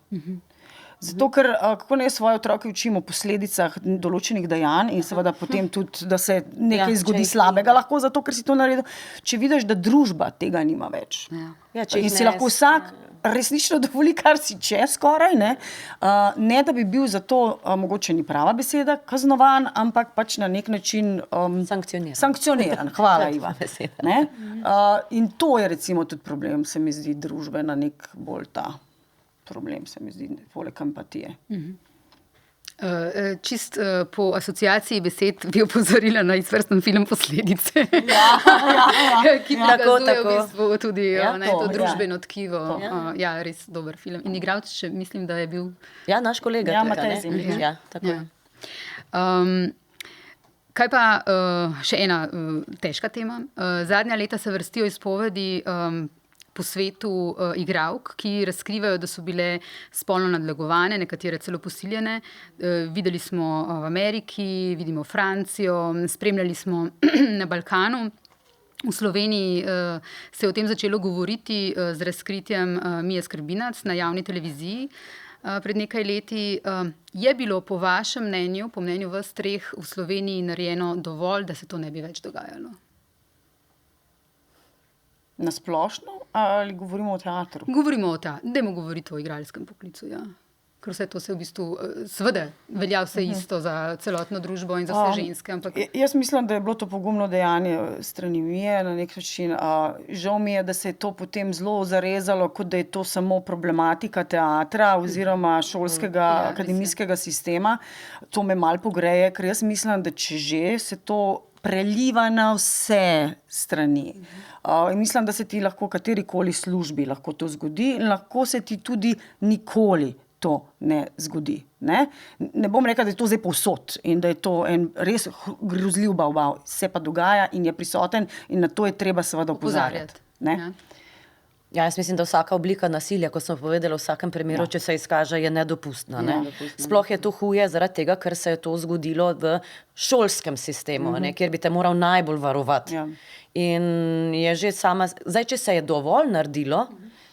Zato, ker kako naj svoje otroke učimo o posledicah določenih dejanj in seveda potem tudi, da se nekaj zgodi slabega lahko zato, ker si to naredil, če vidiš, da družba tega nima več. Ja, če In jih si lahko vsak resnično dovoli, kar si če skoraj, ne da bi bil za to, mogoče ni prava beseda, kaznovan, ampak pač na nek način sankcioniran. Hvala, Iva. Ne? In to je recimo tudi problem, se mi zdi, družbe na nek bolj ta problem, se mi zdi, poleg empatije. Čist po asociaciji besed bi opozorila na izvrsten film Posledice, ki prikazuje v bistvu tudi to družbeno tkivo. Ja, res dober film. In igralec še mislim, da je bil... Ja, naš kolega. Ja, Matej Zemljič. Ja, tako je. Kaj pa še ena težka tema. Zadnja leta se vrstijo izpovedi po svetu igralk, ki razkrivajo, da so bile spolno nadlegovane, nekatere celo posiljene. Videli smo v Ameriki, vidimo Francijo, spremljali smo na Balkanu. V Sloveniji se je o tem začelo govoriti z razkritjem Mije Skrbinac na javni televiziji pred nekaj leti. Je bilo po vašem mnenju, po mnenju vas treh v Sloveniji narejeno dovolj, da se to ne bi več dogajalo? Na splošno ali govorimo o teatru? Govorimo o teatru. Dajmo govoriti o igralskem poklicu, ja. Ker vse to se v bistvu, seveda, velja vse isto za celotno družbo in za vse ženske. Ampak... Jaz mislim, da je bilo to pogumno dejanje strani Mije na nek način. Žal mi je, da se je to potem zelo zarezalo, kot da je to samo problematika teatra oziroma šolskega, akademijskega sistema. To me malo pogreje, ker jaz mislim, da če že se to preliva na vse strani. In mislim, da se ti lahko katerikoli službi lahko to zgodi in lahko se ti tudi nikoli to ne zgodi. Ne bom rekla, da je to zdaj povsod in da je to en res grozljiv bav, se pa dogaja in je prisoten in na to je treba seveda opozarjati. Ja, jaz mislim, da vsaka oblika nasilja, kot smo povedali, v vsakem primeru, če se izkaže, je nedopustna. Sploh je to huje zaradi tega, ker se je to zgodilo v šolskem sistemu, kjer bi te moral najbolj varovati. In je že sama, zdaj, če se je dovolj naredilo,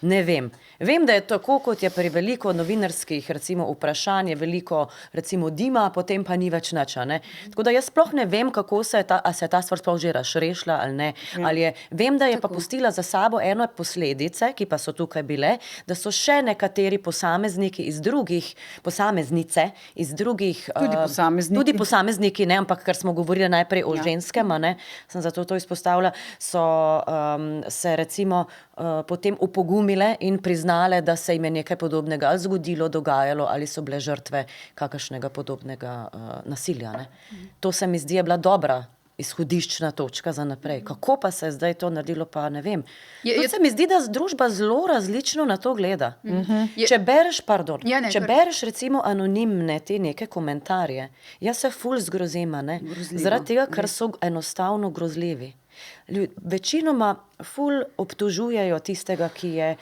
ne vem. Vem, da je tako, kot je pri veliko novinarskih, recimo, vprašanj, je veliko, recimo, dima, potem pa ni več nič, ne. Tako da jaz sploh ne vem, kako se je ta stvar sploh že razrešila ali ne. Vem, da je pa pustila za sabo eno posledice, ki pa so tukaj bile, da so še nekateri posamezniki iz drugih, posameznice, iz drugih... Tudi posamezniki, ne, ampak ker smo govorili najprej o ženskem, ne, sem zato to izpostavila, so se recimo potem upogumile in priznale, da se jim je nekaj podobnega ali zgodilo, dogajalo ali so bile žrtve kakršnega podobnega nasilja. Ne. To se mi zdi je bila dobra izhodiščna točka za naprej. Kako pa se je zdaj to naredilo, pa ne vem. Se mi zdi, da družba zelo različno na to gleda. Če bereš recimo anonimne te neke komentarje, jaz se ful zgrozim, zaradi tega, ker so enostavno grozljivi. Večinoma ful obtožujejo tistega, ki je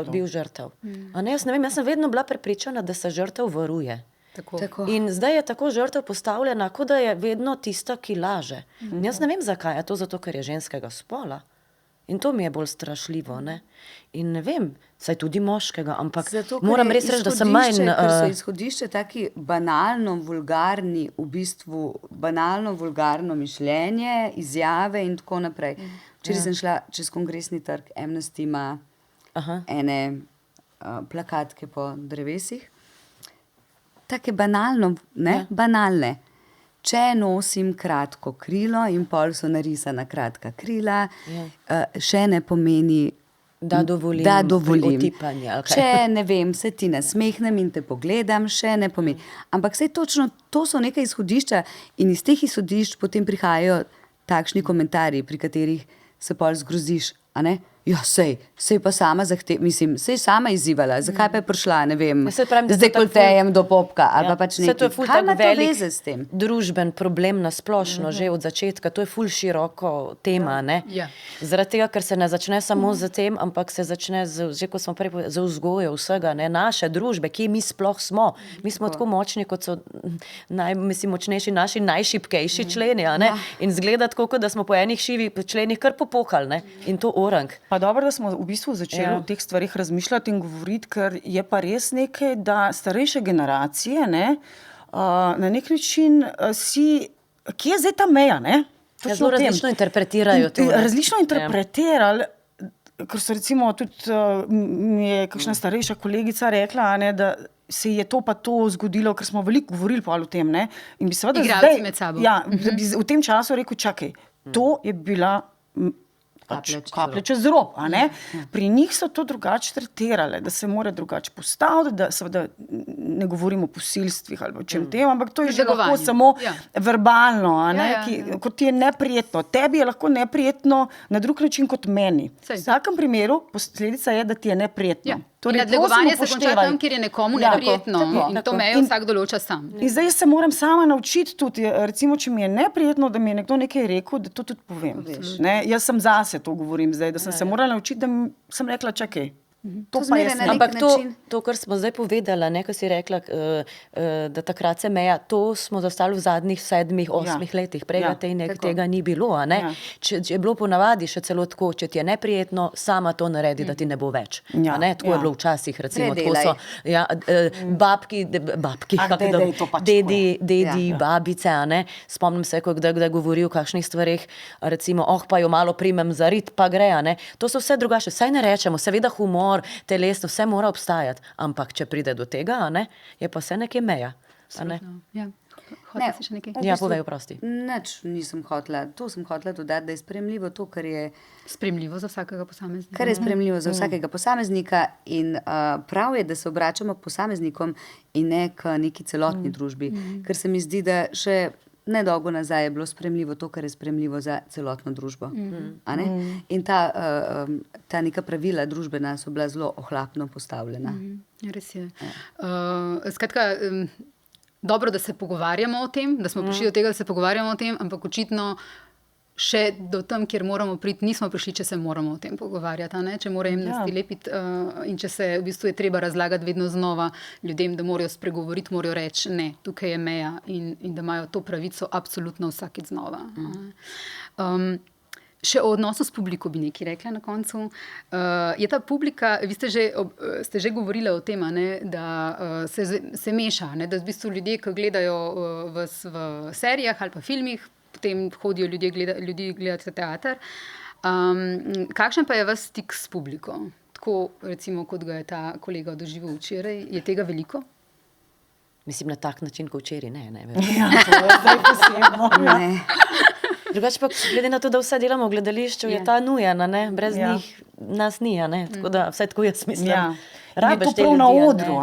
bil žrtev. Jaz ne vem, jaz sem vedno bila prepričana, da se žrtev varuje. Tako. In zdaj je tako žrtev postavljena, kot da je vedno tista, ki laže. Jaz ne vem, zakaj je to, zato ker je ženskega spola. In to mi je bolj strašljivo, ne. In ne vem, saj tudi moškega, ampak moram res reči, da sem manj... Ker so izhodišče taki banalno vulgarni, v bistvu banalno vulgarno mišljenje, izjave in tako naprej. Včeraj sem šla čez Kongresni trg, Amnesty ima ene plakatke po drevesih. Take banalno, banalne. Če nosim kratko krilo in pol so narisana kratka krila, še ne pomeni, da dovolim. Če ne vem, se ti nasmehnem in te pogledam, še ne pomeni. Ampak saj točno to so neka izhodišča in iz teh izhodišč potem prihajajo takšni komentarji, pri katerih se pol zgroziš, a ne? Ja, sej pa sama sej sama izzivala, zakaj pa je prišla, ne vem, z dekoltejem do popka, ali pa pač nekaj. Kaj ima to veze s tem? Družben problem nasplošno, že od začetka, to je ful široko tema, ne? Zaradi tega, ker se ne začne samo z tem, ampak se začne, že kot smo prej povedali, z vzgojo vsega, ne, naše družbe, kje mi sploh smo. Mi smo tako močni, kot so močnejši naši najšibkejši členi, a ne? In zgleda tako, da smo po enih šivih členih kar popokali, ne? In to orang. Pa dobro, da smo v bistvu začeli o teh stvarih razmišljati in govoriti, ker je pa res nekaj, da starejše generacije, ne, na nek način kje je zdaj ta meja, ne? Zelo različno interpretirajo to. Različno interpretirali, ker so recimo tudi, mi je kakšna starejša kolegica rekla, ne, da se je to pa to zgodilo, ker smo veliko govorili o tem, ne, in bi seveda igralci med sabo. Ja, da bi v tem času rekel, čakaj, to je bila kaplja čez rob, a ne? Pri njih so to drugače tretirale, da se mora drugače postaviti, da seveda ne govorimo o posilstvih ali o čem tem, ampak to je že lahko samo verbalno, a ne? Kot ti je neprijetno. Tebi je lahko neprijetno na drug način kot meni. V vsakem primeru posledica je, da ti je neprijetno. Torej, nadlegovanje se konča tam, kjer je nekomu neprijetno. In to mejo vsak določa sam. In zdaj se moram sama naučiti tudi, recimo, če mi je neprijetno, da mi je nekdo nekaj rekel, da to tudi povem. Ne? Jaz sem zase to govorim zdaj, da sem se morala naučiti, da sem rekla, čakaj. To pa je ampak to, kar smo zdaj povedala, ne, ko si rekla, da takrat se meja, to smo zostali v zadnjih 7-8 letih, prega tega ni bilo, a ne? Če je bilo ponavadi še celo tako, če ti je neprijetno, sama to naredi, da ti ne bo več. A ne? Tako je bilo včasih, recimo, tako so babki, dedi, babice, a ne? Spomnim se, ko kdaj govori o kakšnih stvareh, recimo, pa jo malo primem za rit, pa gre, a ne? To so vse drugače, saj ne rečemo, seveda humor, telesno, vse mora obstajati, ampak če pride do tega, ne, je pa vse nekaj meja. Hotela si še nekaj? Ja, povej, oprosti. Nič nisem hotela. To sem hotela dodati, da je sprejemljivo to, kar je sprejemljivo za vsakega posameznika. Kar je sprejemljivo za vsakega posameznika in prav je, da se obračamo k posameznikom in ne k neki celotni družbi. Ker se mi zdi, da še nedolgo nazaj je bilo sprejemljivo to, kar je sprejemljivo za celotno družbo. A ne? In ta neka pravila družbena so bila zelo ohlapno postavljena. Res je. Skratka, dobro, da se pogovarjamo o tem, da smo prišli do tega, da se pogovarjamo o tem, ampak očitno še do tam, kjer moramo priti, nismo prišli, če se moramo o tem pogovarjati, ne? Če morajo jim nasti lepiti in če se v bistvu je treba razlagati vedno znova ljudem, da morajo spregovoriti, morajo reči, ne, tukaj je meja in da imajo to pravico absolutno vsakič znova. Še o odnosu s publiko bi nekaj rekla na koncu. Je ta publika, vi ste že govorili o tem, ne, da se meša, ne, da v bistvu ljudje, ki gledajo v serijah ali pa filmih, potem hodijo ljudi gledati teater. Kakšen pa je vaš stik s publiko? Tako, recimo, kot ga je ta kolega doživel včeraj. Je tega veliko? Mislim, na tak način, kot včeraj, ne. Ja, to je zdaj posebno. Ne. Drugače pa, glede na to, da vse delamo v gledališču, je ta nujena, ne? Brez njih nas ni, ne? Tako da, vsaj tako jaz mislim. Rabiš to prav na odru,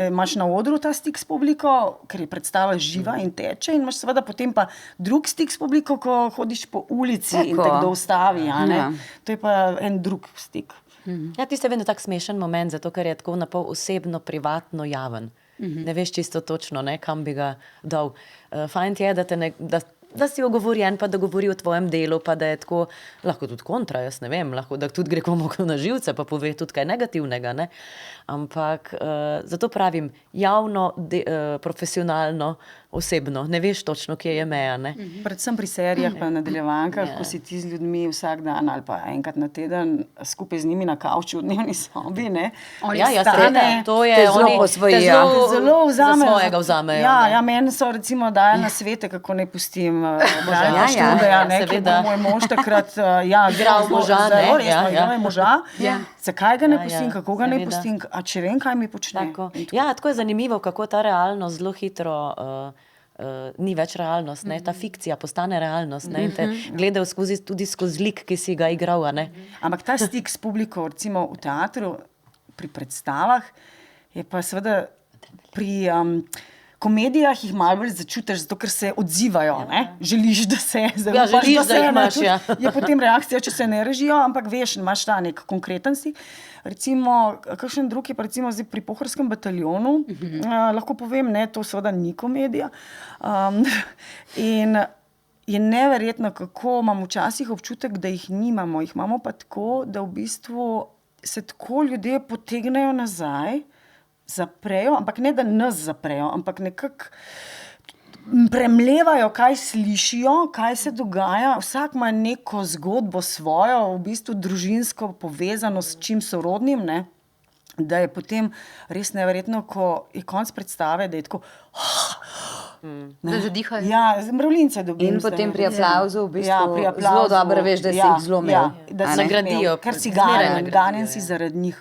imaš na odru ta stik s publiko, ker je predstava živa in teče, in imaš seveda potem pa drug stik s publiko, ko hodiš po ulici in te kdo ustavi, to je pa en drug stik. Ja, tisto je vedno tak smešen moment, zato ker je tako napol osebno, privatno, javen. Ne veš čisto točno, ne, kam bi ga dal. Fajn je, da si ogovorjen, pa da govori o tvojem delu, pa da je tako, lahko tudi kontra, jaz ne vem, lahko da tudi gre komu na živce, pa pove tudi kaj negativnega, ne. Ampak zato pravim, javno, profesionalno, osebno, ne veš točno, kje je meja, ne. Predvsem pri serijah pa nadaljevankah, ko si ti z ljudmi vsak dan ali pa enkrat na teden skupaj z njimi na kavču v dnevni sobi, ne. To je zelo posvojijo. Zelo vzamejo. Svojega vzamejo. Ja, meni so recimo dajali na svete, kako ne pustim Branja Štubeja, ne, ki bo moj mož takrat igral moža, ne. Igral moža. Zakaj ga ne pustim, kako ga ne pustim, a če vem, kaj mi počne. Ja, tako je zanimivo, kako ta realnost zelo hitro ni več realnost, ne? Ta fikcija postane realnost, ne? In te gledajo tudi skozi lik, ki si ga igral, ne? Ampak ta stik s publiko, recimo v teatru, pri predstavah, je pa seveda pri komedijah jih malo bolj začutiš, zato ker se odzivajo, ne? Želiš, da se želiš, da jih imaš, je potem reakcija, če se ne režijo, ampak veš, imaš ta nek konkreten stik. Recimo, kakšen drug je pa recimo zdaj pri Pohorskem bataljonu, lahko povem, ne, to seveda ni komedija. In je neverjetno, kako imam včasih občutek, da jih nimamo. Jih imamo pa tako, da v bistvu se tako ljudje potegnejo nazaj, zaprejo, ampak ne, da nas zaprejo, ampak nekako premlevajo, kaj slišijo, kaj se dogaja. Vsak ima neko zgodbo svojo, v bistvu družinsko povezano s čim sorodnim, ne? Da je potem res neverjetno, ko je konc predstave, da je tako... Da zadihajo. Ja, mravljince dobim. In potem pri aplavzu v bistvu pri zelo dobro veš, da si jih zelo imel. da a si ne? Nagradijo, ker si zmeraj ganjen, nagradijo, ganjen si zaradi njih.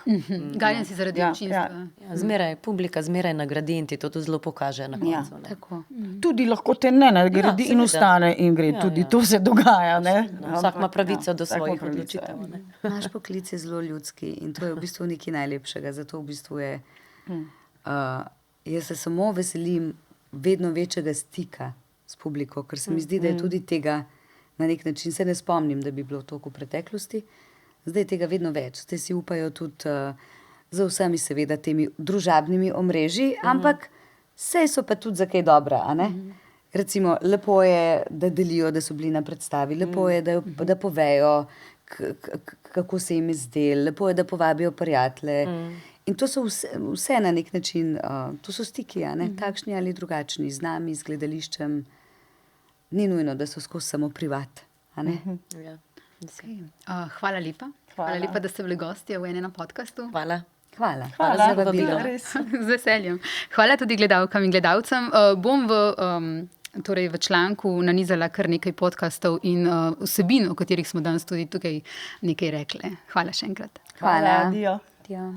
Ganjen si zaradi Ja, občinstva. Ja, zmeraj, publika zmeraj nagradi in ti to tudi zelo pokaže na Ja. koncu. Ne. Tako. Tudi lahko te ne nagradi Ja, in seveda. ostane in gre. Tudi to se dogaja. Ne? Vsak ima pravico do vsak ima svojih pravico, odločitev. ja. Ne. Naš poklic je zelo ljudski in to je v bistvu nekaj najlepšega. Zato v bistvu je, jaz se samo veselim vedno večjega stika s publiko, ker se mi zdi, da je tudi tega na nek način, se ne spomnim, da bi bilo toliko v preteklosti, zdaj je tega vedno več. Zdaj si upajo tudi za vsemi seveda temi družabnimi omrežji, ampak sej so pa tudi za kaj dobra, a ne? Recimo, lepo je, da delijo, da so bili na predstavi, lepo je, da povejo, kako se jim je zdelo, lepo je, da povabijo prijatelje. In to so vse na nek način, to so stiki, a ne? Takšni ali drugačni, z nami, z gledališčem. Ni nujno, da so skozi samo privat, a ne? Ja. Hvala lepa. Hvala lepa, da ste bili gostje v enem podkastu. Hvala. Hvala. Hvala za vabilo. res. Z veseljem. Hvala tudi gledalkam in gledalcem. Bom torej v članku nanizala kar nekaj podkastov in vsebin, o katerih smo danes tudi tukaj nekaj rekli. Hvala še enkrat. Hvala. Adijo. Ja.